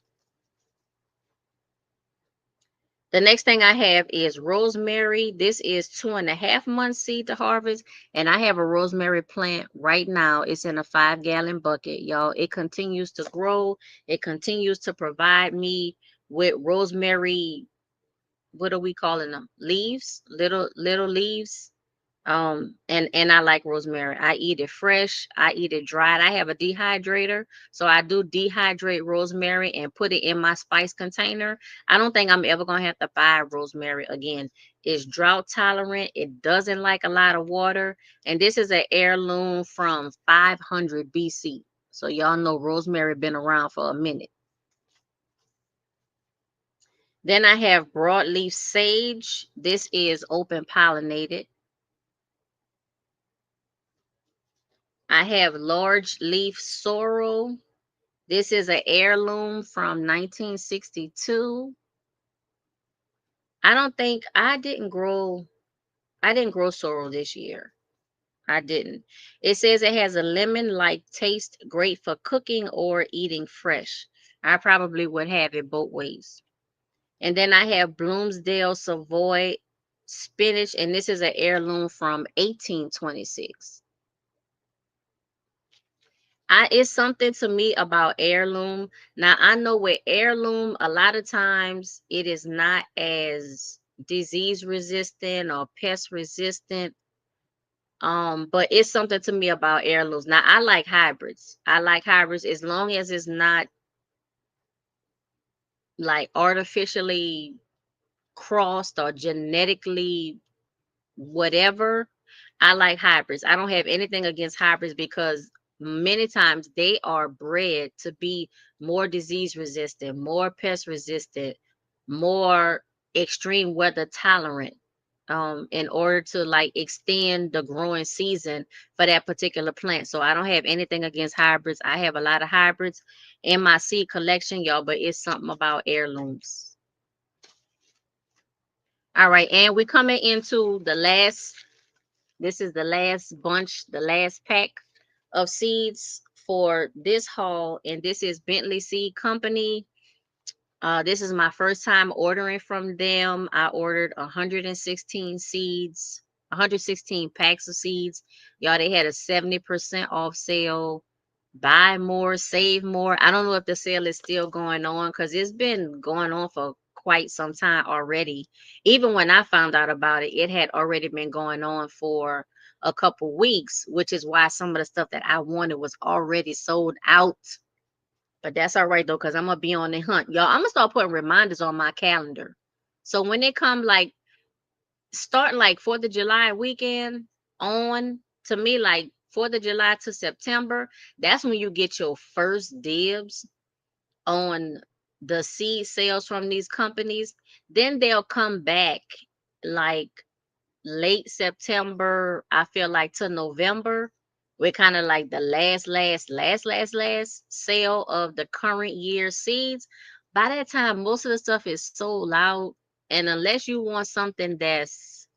S1: The next thing I have is rosemary. This is 2.5 months seed to harvest. And I have a rosemary plant right now. It's in a 5-gallon bucket, y'all. It continues to grow. It continues to provide me with rosemary. What are we calling them? Leaves, little leaves. And I like rosemary. I eat it fresh. I eat it dried. I have a dehydrator, so I do dehydrate rosemary and put it in my spice container. I don't think I'm ever gonna have to buy rosemary again. It's drought tolerant. It doesn't like a lot of water, and this is an heirloom from 500 BC. So y'all know rosemary been around for a minute. Then I have broadleaf sage. This is open pollinated. I have large leaf sorrel. This is an heirloom from 1962. I don't think I didn't grow sorrel this year. I didn't. It says it has a lemon-like taste, great for cooking or eating fresh. I probably would have it both ways. And then I have Bloomsdale Savoy spinach, and this is an heirloom from 1826. It's something to me about heirloom. Now I know with heirloom, a lot of times it is not as disease resistant or pest resistant But it's something to me about heirlooms. Now I like hybrids. I like hybrids as long as it's not like artificially crossed or genetically whatever. I like hybrids. I don't have anything against hybrids because many times they are bred to be more disease resistant, more pest resistant, more extreme weather tolerant. In order to like extend the growing season for that particular plant. So I don't have anything against hybrids. I have a lot of hybrids in my seed collection, y'all, but it's something about heirlooms. All right, and we're coming into the last. This is the last bunch, the last pack of seeds for this haul, and this is Bentley Seed Company. This is my first time ordering from them. I ordered 116 seeds, 116 packs of seeds. Y'all, they had a 70% off sale. Buy more, save more. I don't know if the sale is still going on because it's been going on for quite some time already. Even when I found out about it, it had already been going on for a couple weeks, which is why some of the stuff that I wanted was already sold out. But that's all right though, because I'm gonna be on the hunt. Y'all, I'm gonna start putting reminders on my calendar. So when they come like starting like 4th of July weekend on to me, like 4th of July to September, that's when you get your first dibs on the seed sales from these companies. Then they'll come back like late September, I feel like to November. We're kind of like the last sale of the current year seeds. By that time, most of the stuff is sold out. And unless you want something that's,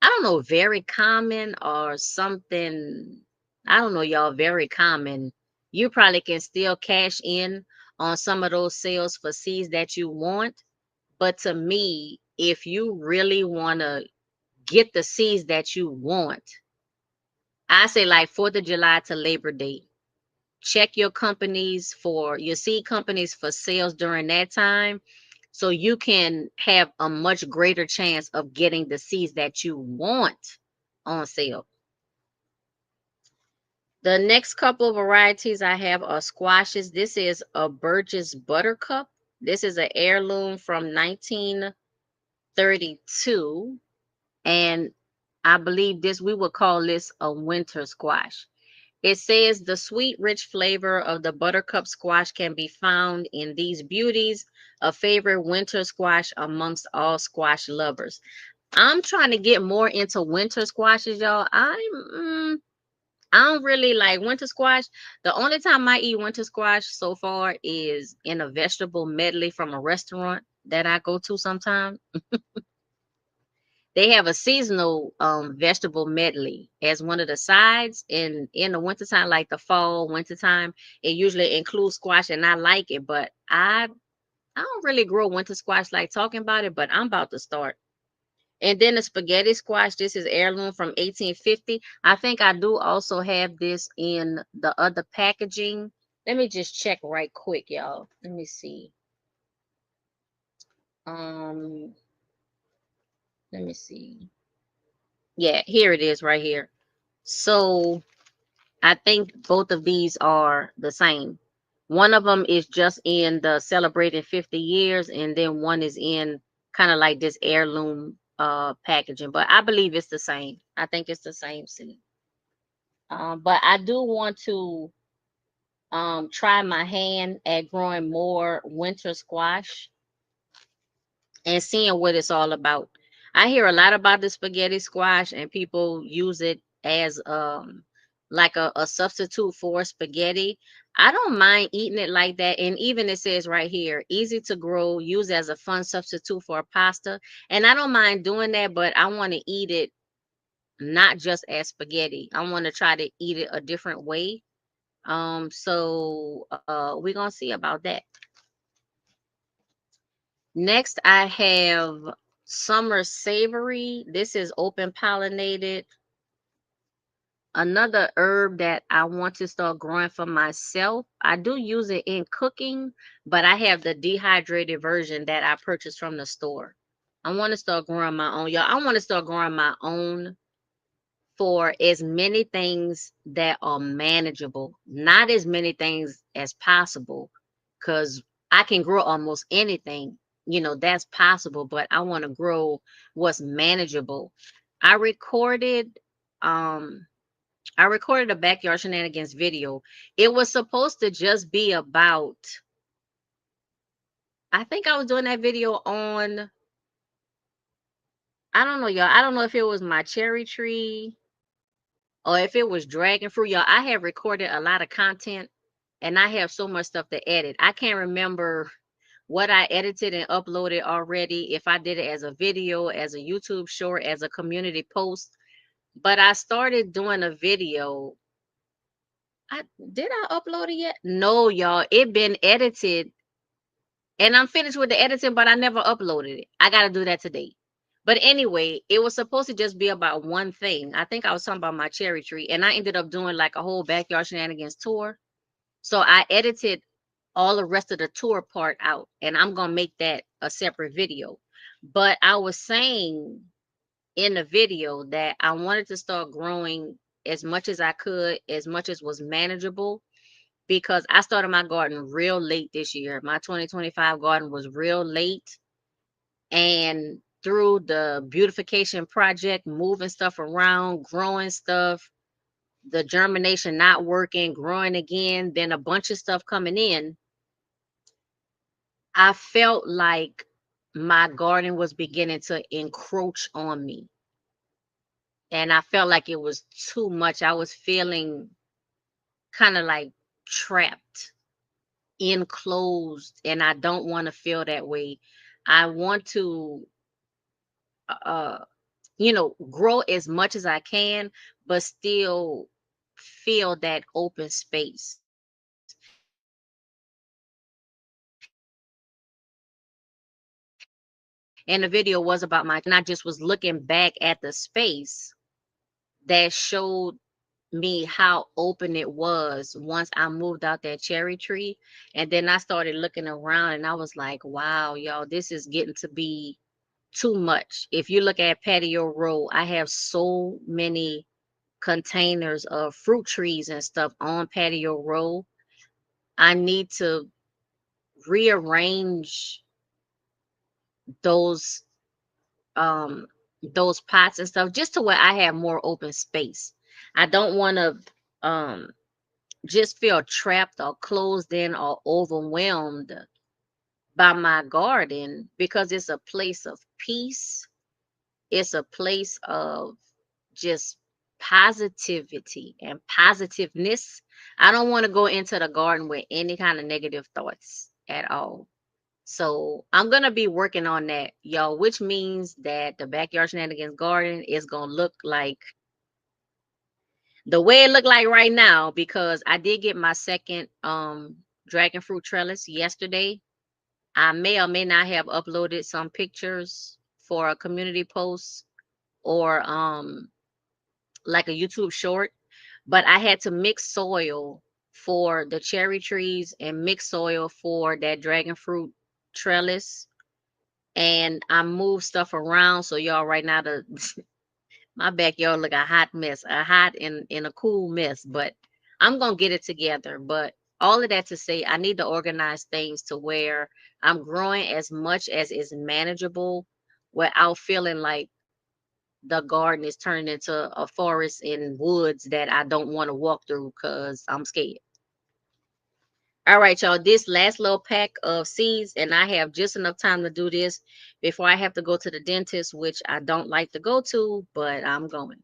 S1: I don't know, very common or something, I don't know, y'all, very common, you probably can still cash in on some of those sales for seeds that you want. But to me, if you really want to get the seeds that you want, I say like 4th of July to Labor Day. Check your companies for your seed companies for sales during that time so you can have a much greater chance of getting the seeds that you want on sale. The next couple of varieties I have are squashes. This is a Burgess Buttercup. This is an heirloom from 1932. And I believe this, we would call this a winter squash. It says the sweet, rich flavor of the buttercup squash can be found in these beauties, a favorite winter squash amongst all squash lovers. I'm trying to get more into winter squashes, y'all. I don't really like winter squash. The only time I eat winter squash so far is in a vegetable medley from a restaurant that I go to sometimes. They have a seasonal vegetable medley as one of the sides. And in the wintertime, like the fall, wintertime, it usually includes squash and I like it, but I don't really grow winter squash like talking about it, but I'm about to start. And then the spaghetti squash, this is heirloom from 1850. I think I do also have this in the other packaging. Let me just check right quick, y'all. Let me see. Um, let me see. Yeah, here it is right here. So I think both of these are the same. One of them is just in the celebrating 50 years, and then one is in kind of like this heirloom packaging. But I believe it's the same. I think it's the same seed. But I do want to try my hand at growing more winter squash and seeing what it's all about. I hear a lot about the spaghetti squash and people use it as like a substitute for spaghetti. I don't mind eating it like that. And even it says right here, easy to grow, use as a fun substitute for pasta. And I don't mind doing that, but I want to eat it not just as spaghetti. I want to try to eat it a different way. So we're gonna see about that. Next, I have summer savory. This is open pollinated. Another herb that I want to start growing for myself. I do use it in cooking, but I have the dehydrated version that I purchased from the store. I want to start growing my own. Y'all, I want to start growing my own for as many things that are manageable, not as many things as possible, because I can grow almost anything, that's possible, but I want to grow what's manageable. I recorded um I recorded a backyard shenanigans video. It was supposed to just be about, I think I was doing that video on, I don't know, y'all. I don't know if it was my cherry tree or if it was dragon fruit. Y'all, I have recorded a lot of content and I have so much stuff to edit. I can't remember what I edited and uploaded already, if I did it as a video, as a YouTube short, as a community post. But I started doing a video. Did I upload it yet? No, y'all. It been edited and I'm finished with the editing, but I never uploaded it. I gotta do that today. But anyway, it was supposed to just be about one thing. I think I was talking about my cherry tree, and I ended up doing like a whole backyard shenanigans tour. So I edited all the rest of the tour part out, and I'm gonna make that a separate video. But I was saying in the video that I wanted to start growing as much as I could, as much as was manageable, because I started my garden real late this year. My 2025 garden was real late. And through the beautification project, moving stuff around, growing stuff, the germination not working, growing again, then a bunch of stuff coming in, I felt like my garden was beginning to encroach on me. And I felt like it was too much. I was feeling kind of like trapped, enclosed, and I don't want to feel that way. I want to uh grow as much as I can, but still feel that open space. And the video was about my cherry tree. And I just was looking back at the space that showed me how open it was once I moved out that cherry tree. And then I started looking around and I was like, wow, y'all, this is getting to be too much. If you look at Patio Row, I have so many containers of fruit trees and stuff on Patio Row. I need to rearrange those those pots and stuff just to where I have more open space. I don't want to um just feel trapped or closed in or overwhelmed by my garden, because it's a place of peace. It's a place of just positivity and positiveness. I don't want to go into the garden with any kind of negative thoughts at all. So I'm gonna be working on that, y'all, which means that the backyard shenanigans garden is gonna look like the way it look like right now, because I did get my second dragon fruit trellis yesterday. I may or may not have uploaded some pictures for a community post or like a YouTube short, but I had to mix soil for the cherry trees and mix soil for that dragon fruit trellis. And I moved stuff around. So y'all, right now the my backyard look a hot mess, a hot and in a cool mess. But I'm gonna get it together. But all of that to say, I need to organize things to where I'm growing as much as is manageable without feeling like the garden is turning into a forest and woods that I don't want to walk through because I'm scared. All right, y'all, this last little pack of seeds, and I have just enough time to do this before I have to go to the dentist, which I don't like to go to, but I'm going.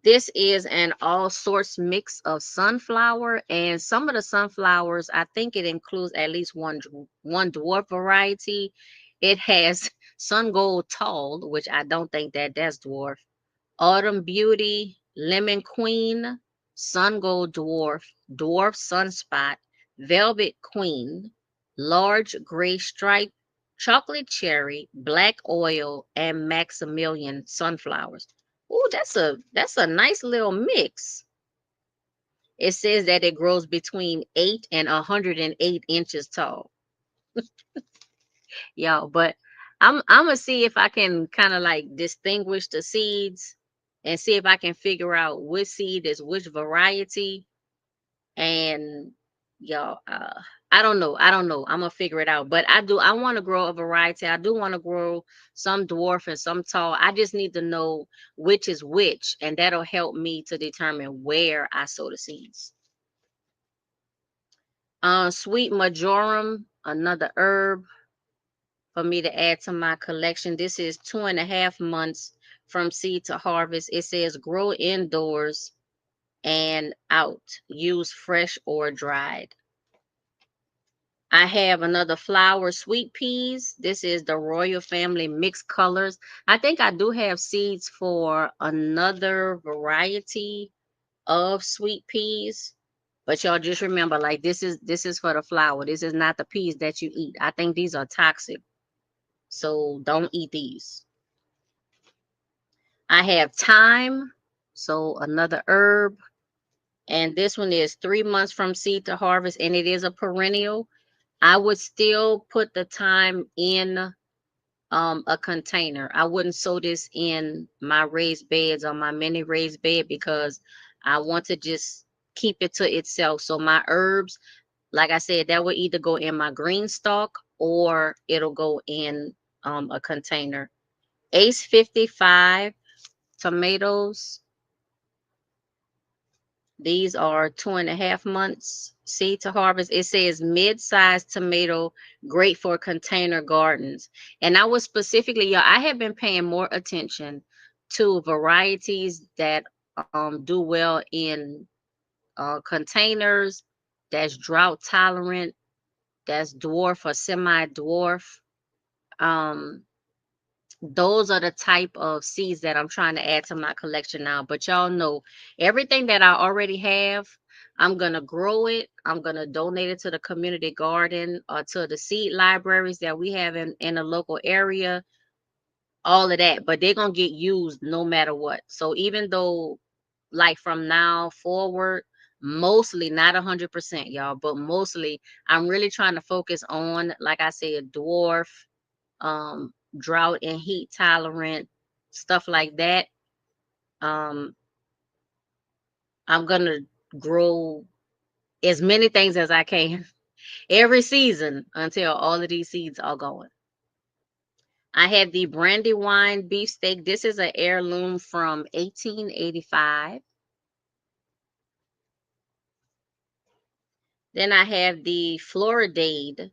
S1: This is an all sorts mix of sunflower, and some of the sunflowers, I think it includes at least one dwarf variety. It has sun gold tall, which I don't think that's dwarf. Autumn Beauty, Lemon Queen, Sun Gold Dwarf, Dwarf Sunspot, Velvet Queen, Large Gray Stripe, Chocolate Cherry, Black Oil, and Maximilian Sunflowers. Ooh, that's a nice little mix. It says that it grows between 8 and 108 inches tall. Y'all, but I'm gonna see if I can kind of like distinguish the seeds and see if I can figure out which seed is which variety. And y'all, I don't know. I'm gonna figure it out. But I want to grow a variety. I do want to grow some dwarf and some tall. I just need to know which is which, and that'll help me to determine where I sow the seeds. Sweet marjoram, another herb for me to add to my collection. This is 2.5 months from seed to harvest. It says grow indoors and out. Use fresh or dried. I have another flower, sweet peas. This is the Royal Family mixed colors. I think I do have seeds for another variety of sweet peas. But y'all just remember, like this is for the flower. This is not the peas that you eat. I think these are toxic. So don't eat these. I have thyme, so another herb. And this one is 3 months from seed to harvest, and it is a perennial. I would still put the thyme in a container. I wouldn't sow this in my raised beds or my mini raised bed because I want to just keep it to itself. So my herbs, like I said, that will either go in my green stalk or it'll go in a container. Ace 55 tomatoes. These are 2.5 months seed to harvest. It says mid-sized tomato, great for container gardens. And I was specifically, yeah, I have been paying more attention to varieties that do well in containers, that's drought tolerant, that's dwarf or semi-dwarf. Um, those are the type of seeds that I'm trying to add to my collection now. But y'all know everything that I already have, I'm going to grow it. I'm going to donate it to the community garden or to the seed libraries that we have in the local area, all of that. But they're going to get used no matter what. So even though, like from now forward, mostly, not 100%, y'all, but mostly, I'm really trying to focus on, like I said, dwarf, drought and heat tolerant, stuff like that. Um, I'm gonna grow as many things as I can every season until all of these seeds are gone. I have the Brandywine beefsteak. This is an heirloom from 1885. Then I have the Floridade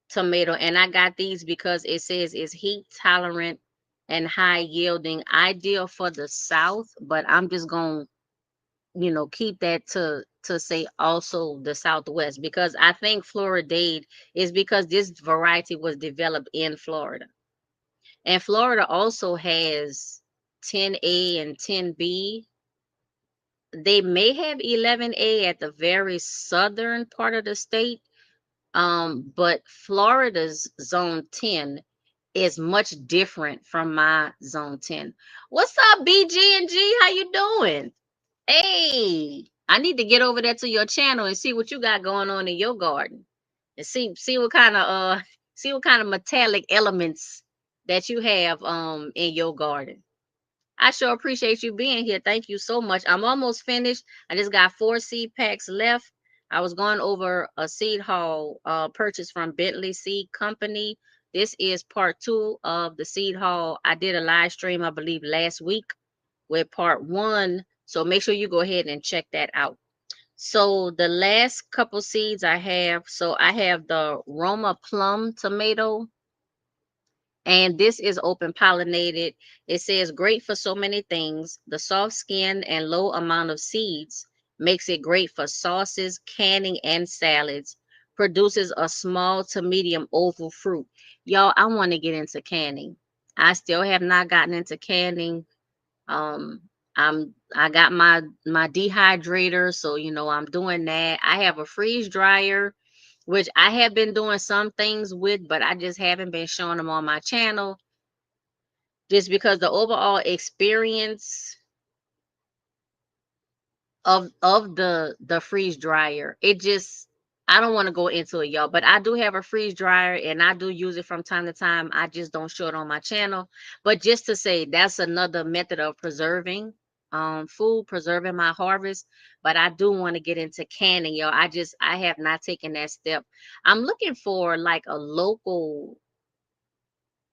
S1: tomato, and I got these because it says it's heat tolerant and high yielding, ideal for the South. But I'm just gonna keep that to say also the Southwest, because I think Floridade is because this variety was developed in Florida. And Florida also has 10A and 10B. They may have 11A at the very southern part of the state. But Florida's zone 10 is much different from my zone 10. What's up, BG and G? How you doing? Hey, I need to get over there to your channel and see what you got going on in your garden, and see what kind of see what kind of metallic elements that you have in your garden. I sure appreciate you being here. Thank you so much. I'm almost finished. I just got 4 seed packs left. I was going over a seed haul purchase from Bentley Seed Company. This is part 2 of the seed haul. I did a live stream, I believe, last week with part 1. So make sure you go ahead and check that out. So the last couple seeds I have, so I have the Roma plum tomato, and this is open pollinated. It says great for so many things. The soft skin and low amount of seeds makes it great for sauces, canning, and salads. Produces a small to medium oval fruit. Y'all, I want to get into canning. I still have not gotten into canning. um I got my dehydrator, so I'm doing that. I have a freeze dryer, which I have been doing some things with, but I just haven't been showing them on my channel, just because the overall experience of the freeze dryer, it just, I don't want to go into it, y'all, but I do have a freeze dryer and I do use it from time to time. I just don't show it on my channel. But just to say, that's another method of preserving food, preserving my harvest. But I do want to get into canning, y'all. I have not taken that step. I'm looking for like a local,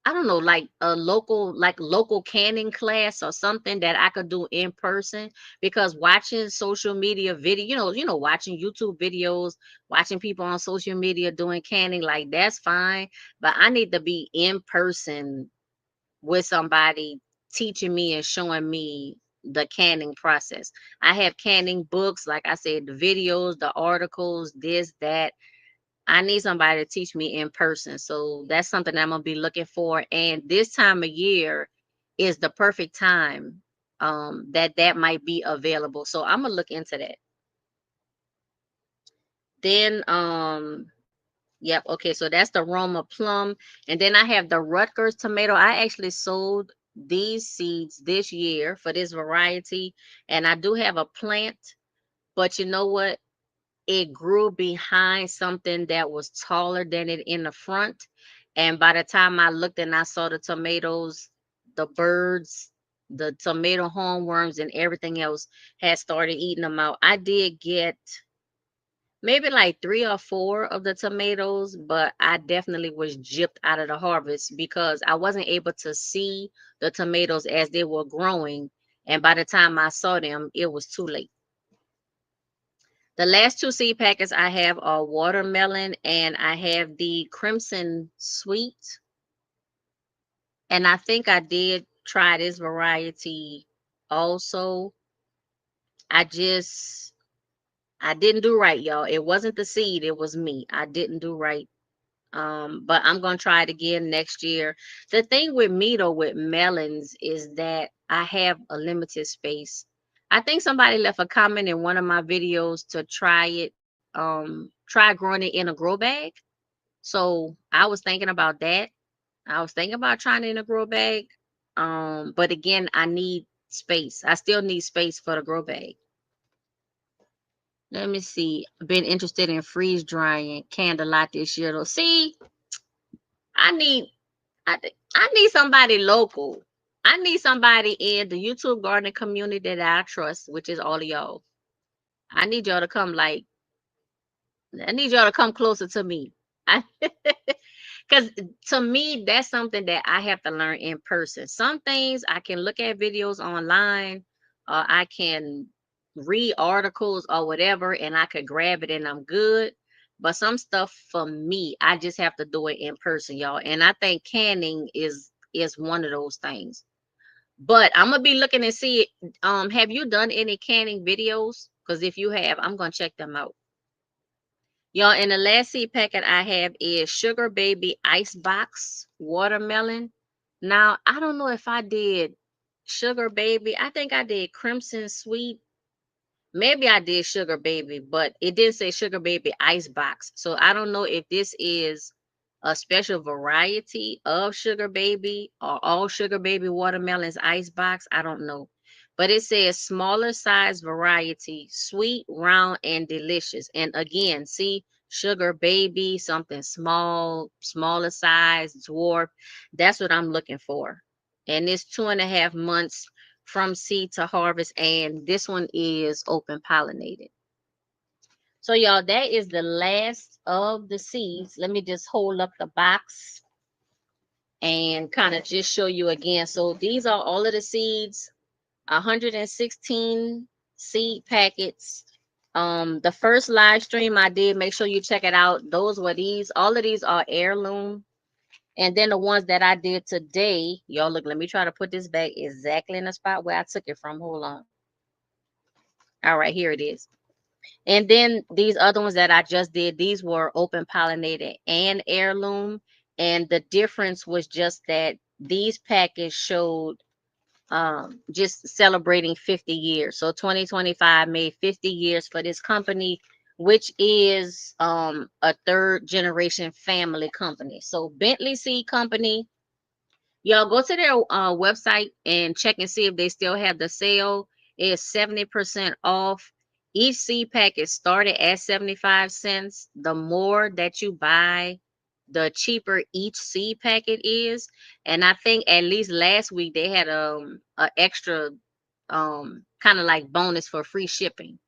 S1: I don't know, like local canning class or something that I could do in person, because watching social media video, watching YouTube videos, watching people on social media doing canning, like that's fine. But I need to be in person with somebody teaching me and showing me the canning process. I have canning books, like I said, the videos, the articles, this, that. I need somebody to teach me in person. So that's something I'm gonna be looking for. And this time of year is the perfect time that might be available. So I'm gonna look into that. Then yep, okay, so that's the Roma plum. And then I have the Rutgers tomato. I actually sold these seeds this year for this variety, and I do have a plant, but you know what? It grew behind something that was taller than it in the front. And by the time I looked and I saw the tomatoes, the birds, the tomato hornworms, and everything else had started eating them out. I did get maybe like 3 or 4 of the tomatoes, but I definitely was gypped out of the harvest because I wasn't able to see the tomatoes as they were growing. And by the time I saw them, it was too late. The last 2 seed packets I have are watermelon, and I have the crimson sweet. And I think I did try this variety also. I just I didn't do right, y'all. It wasn't the seed, it was me. I didn't do right. But I'm gonna try it again next year. The thing with me though with melons is that I have a limited space. I think somebody left a comment in one of my videos to try it, try growing it in a grow bag. So I was thinking about that. I was thinking about trying it in a grow bag. But again, I need space. I still need space for the grow bag. Let me see. I've been interested in freeze drying canned a lot this year though. See, I need I need somebody local. I need somebody in the YouTube gardening community that I trust, which is all of y'all. I need y'all to come I need y'all to come closer to me. Because to me, that's something that I have to learn in person. Some things I can look at videos online, or I can read articles or whatever, and I could grab it and I'm good. But some stuff for me, I just have to do it in person, y'all. And I think canning is one of those things. But I'm gonna be looking and see it. Have you done any canning videos? Because if you have, I'm gonna check them out. Y'all, in the last seed packet I have is Sugar Baby Ice Box Watermelon. Now, I don't know if I did Sugar Baby. I think I did Crimson Sweet. Maybe I did Sugar Baby, but it did say Sugar Baby Ice Box. So I don't know if this is a special variety of Sugar Baby or all Sugar Baby watermelons ice box. I don't know. But it says smaller size variety, sweet, round, and delicious. And again, see, Sugar Baby, something small, smaller size, dwarf. That's what I'm looking for. And it's 2.5 months from seed to harvest, and this one is open pollinated. So y'all, that is the last of the seeds. Let me just hold up the box and kind of just show you again. So these are all of the seeds, 116 seed packets. The first live stream I did, make sure you check it out. Those were these. All of these are heirloom. And then the ones that I did today, y'all look, let me try to put this back exactly in the spot where I took it from. Hold on. All right, here it is. And then these other ones that I just did, these were open pollinated and heirloom. And the difference was just that these packages showed just celebrating 50 years. So 2025 made 50 years for this company, which is a third generation family company. So Bentley Seed Company, y'all go to their website and check and see if they still have the sale. It's 70% off. Each seed packet started at 75 cents. The more that you buy, the cheaper each seed packet is. And I think at least last week they had a extra kind of like bonus for free shipping.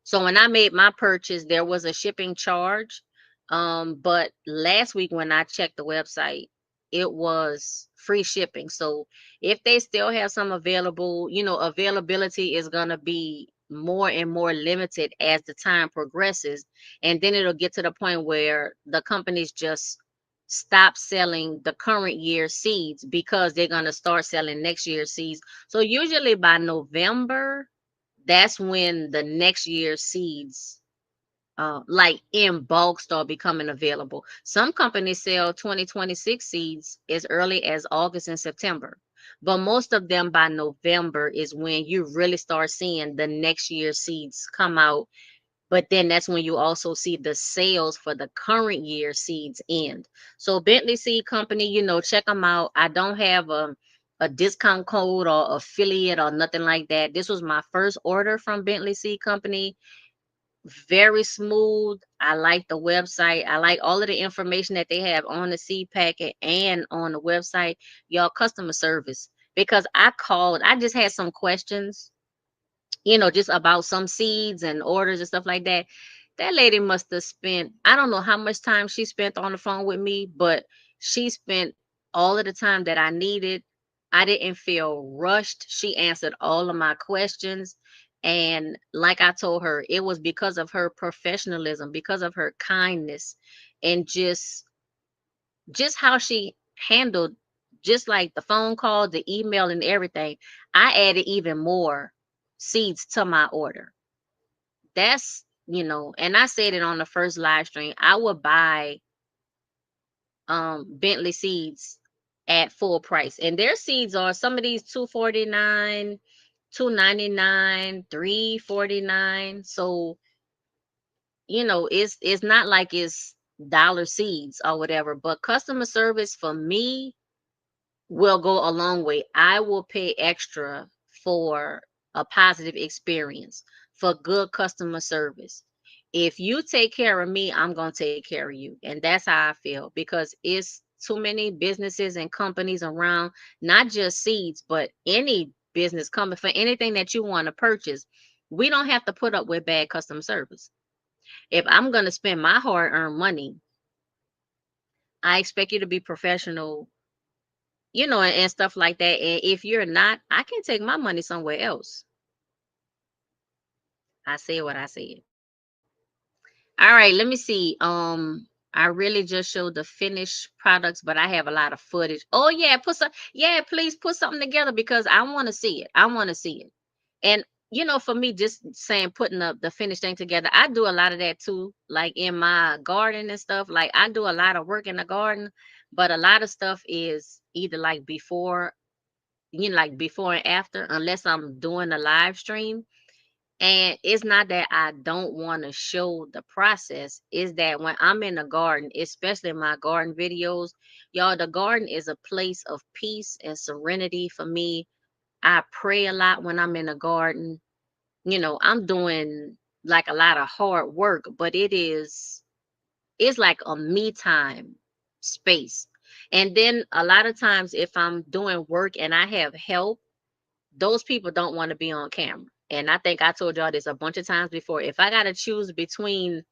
S1: So when I made my purchase, there was a shipping charge. But last week when I checked the website, it was free shipping. So if they still have some available, availability is gonna be more and more limited as the time progresses. And then it'll get to the point where the companies just stop selling the current year seeds because they're gonna start selling next year's seeds. So usually by November, that's when the next year's seeds like in bulk start becoming available. Some companies sell 2026 seeds as early as August and September, but most of them by November is when you really start seeing the next year's seeds come out. But then that's when you also see the sales for the current year seeds end. So Bentley Seed Company, check them out. I don't have a discount code or affiliate or nothing like that. This was my first order from Bentley Seed Company. Very smooth. I like the website. I like all of the information that they have on the seed packet and on the website. Y'all, customer service. Because I just had some questions, just about some seeds and orders and stuff like that. That lady must have spent, I don't know how much time she spent on the phone with me, but she spent all of the time that I needed. I didn't feel rushed. She answered all of my questions. And like I told her, it was because of her professionalism, because of her kindness, and just how she handled just like the phone call, the email, and everything. I added even more seeds to my order. And I said it on the first live stream. I would buy Bentley seeds at full price. And their seeds are some of these 249, 299, 349. So, it's not like it's dollar seeds or whatever, but customer service for me will go a long way. I will pay extra for a positive experience, for good customer service. If you take care of me, I'm going to take care of you. And that's how I feel because it's too many businesses and companies around, not just seeds, but any business company for anything that you want to purchase. We don't have to put up with bad customer service. If I'm going to spend my hard earned money, I expect you to be professional, and stuff like that. And if you're not, I can take my money somewhere else. I said what I said. All right, let me see. I really just showed the finished products, but I have a lot of footage. Oh yeah, please put something together because I want to see it. I want to see it. And for me, just saying putting the finished thing together, I do a lot of that too, like in my garden and stuff. Like I do a lot of work in the garden, but a lot of stuff is either like like before and after, unless I'm doing a live stream. And it's not that I don't want to show the process, is that when I'm in the garden, especially my garden videos, y'all, the garden is a place of peace and serenity for me. I pray a lot when I'm in the garden. I'm doing like a lot of hard work, but it's like a me time space. And then a lot of times if I'm doing work and I have help, those people don't want to be on camera. And I think I told y'all this a bunch of times before. If I got to choose between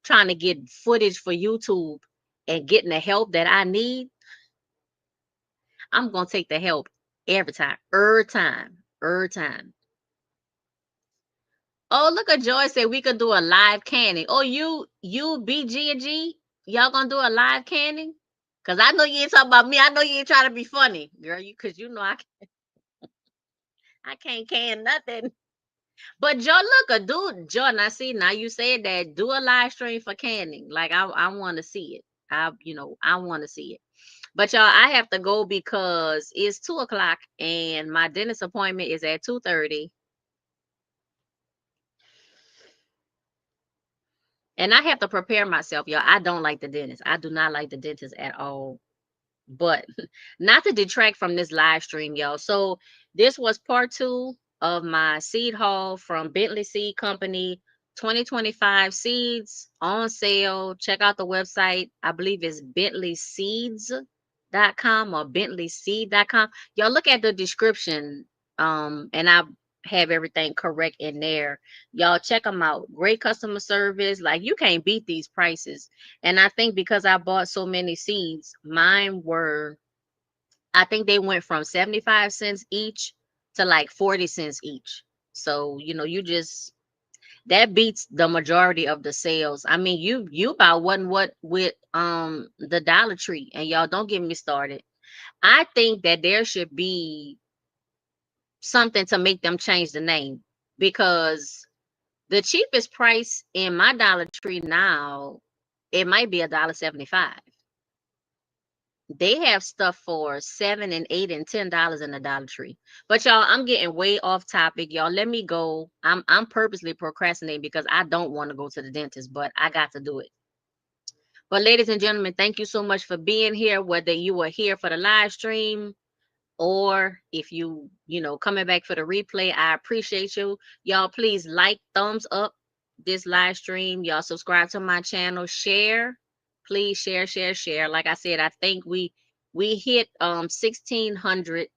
S1: trying to get footage for YouTube and getting the help that I need, I'm going to take the help every time. Every time. Every time. Oh, look at Joy said we could do a live canning. Oh, you BG and G, y'all gonna do a live canning? Cause I know you ain't talking about me. I know you ain't trying to be funny, girl. Cause I can't can nothing. But Joe, look, a dude, Joe, now see, now you said that do a live stream for canning. Like I want to see it. I want to see it. But y'all, I have to go because it's 2 o'clock and my dentist appointment is at 2:30. And I have to prepare myself, y'all. I don't like the dentist. I do not like the dentist at all. But not to detract from this live stream, y'all. So this was part two of my seed haul from Bentley Seed Company. 2025 seeds on sale. Check out the website. I believe it's bentleyseeds.com or bentleyseed.com. Y'all look at the description. And I have everything correct in there. Y'all check them out. Great customer service. Like, you can't beat these prices. And I think because I bought so many seeds, mine were, I think they went from 75 cents each to like 40 cents each. So, you just, that beats the majority of the sales. I mean, you about wasn't what with the Dollar Tree, and y'all don't get me started. I think that there should be something to make them change the name, because the cheapest price in my Dollar Tree now, it might be $1.75. They have stuff for $7 and $8 and $10 in the Dollar Tree. But y'all, I'm getting way off topic. Y'all, let me go. I'm purposely procrastinating because I don't want to go to the dentist, but I got to do it. But ladies and gentlemen, thank you so much for being here, whether you were here for the live stream or if coming back for the replay. I appreciate you. Y'all, please like, thumbs up this live stream. Y'all subscribe to my channel, share. Please share, share, share. Like I said, I think we hit 1,600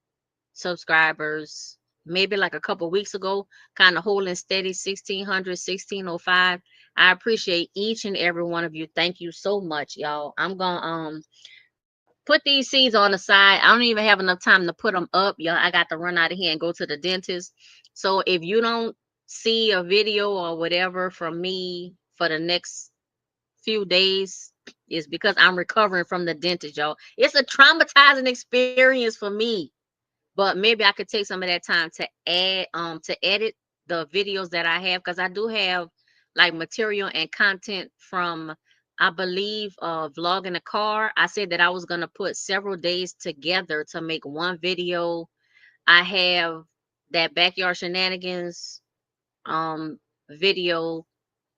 S1: subscribers maybe like a couple weeks ago, kind of holding steady, 1,600, 1,605. I appreciate each and every one of you. Thank you so much, y'all. I'm gonna put these seeds on the side. I don't even have enough time to put them up, y'all. I got to run out of here and go to the dentist. So if you don't see a video or whatever from me for the next few days, is because I'm recovering from the dentist, y'all. It's a traumatizing experience for me. But maybe I could take some of that time to edit the videos that I have, because I do have like material and content from, I believe, vlog in the car. I said that I was gonna put several days together to make one video. I have that backyard shenanigans video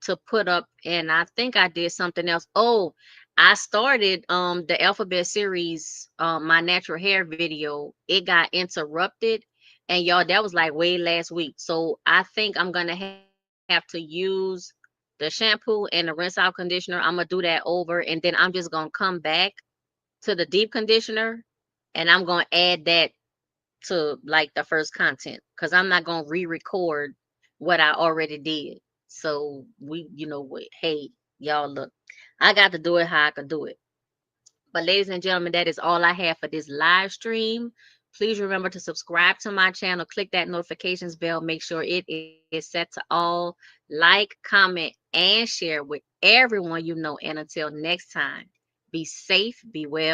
S1: to put up, and I think I did something else. Oh, I started the alphabet series, my natural hair video. It got interrupted, and y'all, that was like way last week. So I think I'm gonna have to use the shampoo and the rinse out conditioner. I'm gonna do that over, and then I'm just gonna come back to the deep conditioner, and I'm gonna add that to like the first content, because I'm not gonna re-record what I already did. So what? Hey, y'all, look, I got to do it how I can do it. But ladies and gentlemen, that is all I have for this live stream. Please remember to subscribe to my channel, click that notifications bell, make sure it is set to all, like, comment, and share with everyone you know. And until next time, be safe, be well.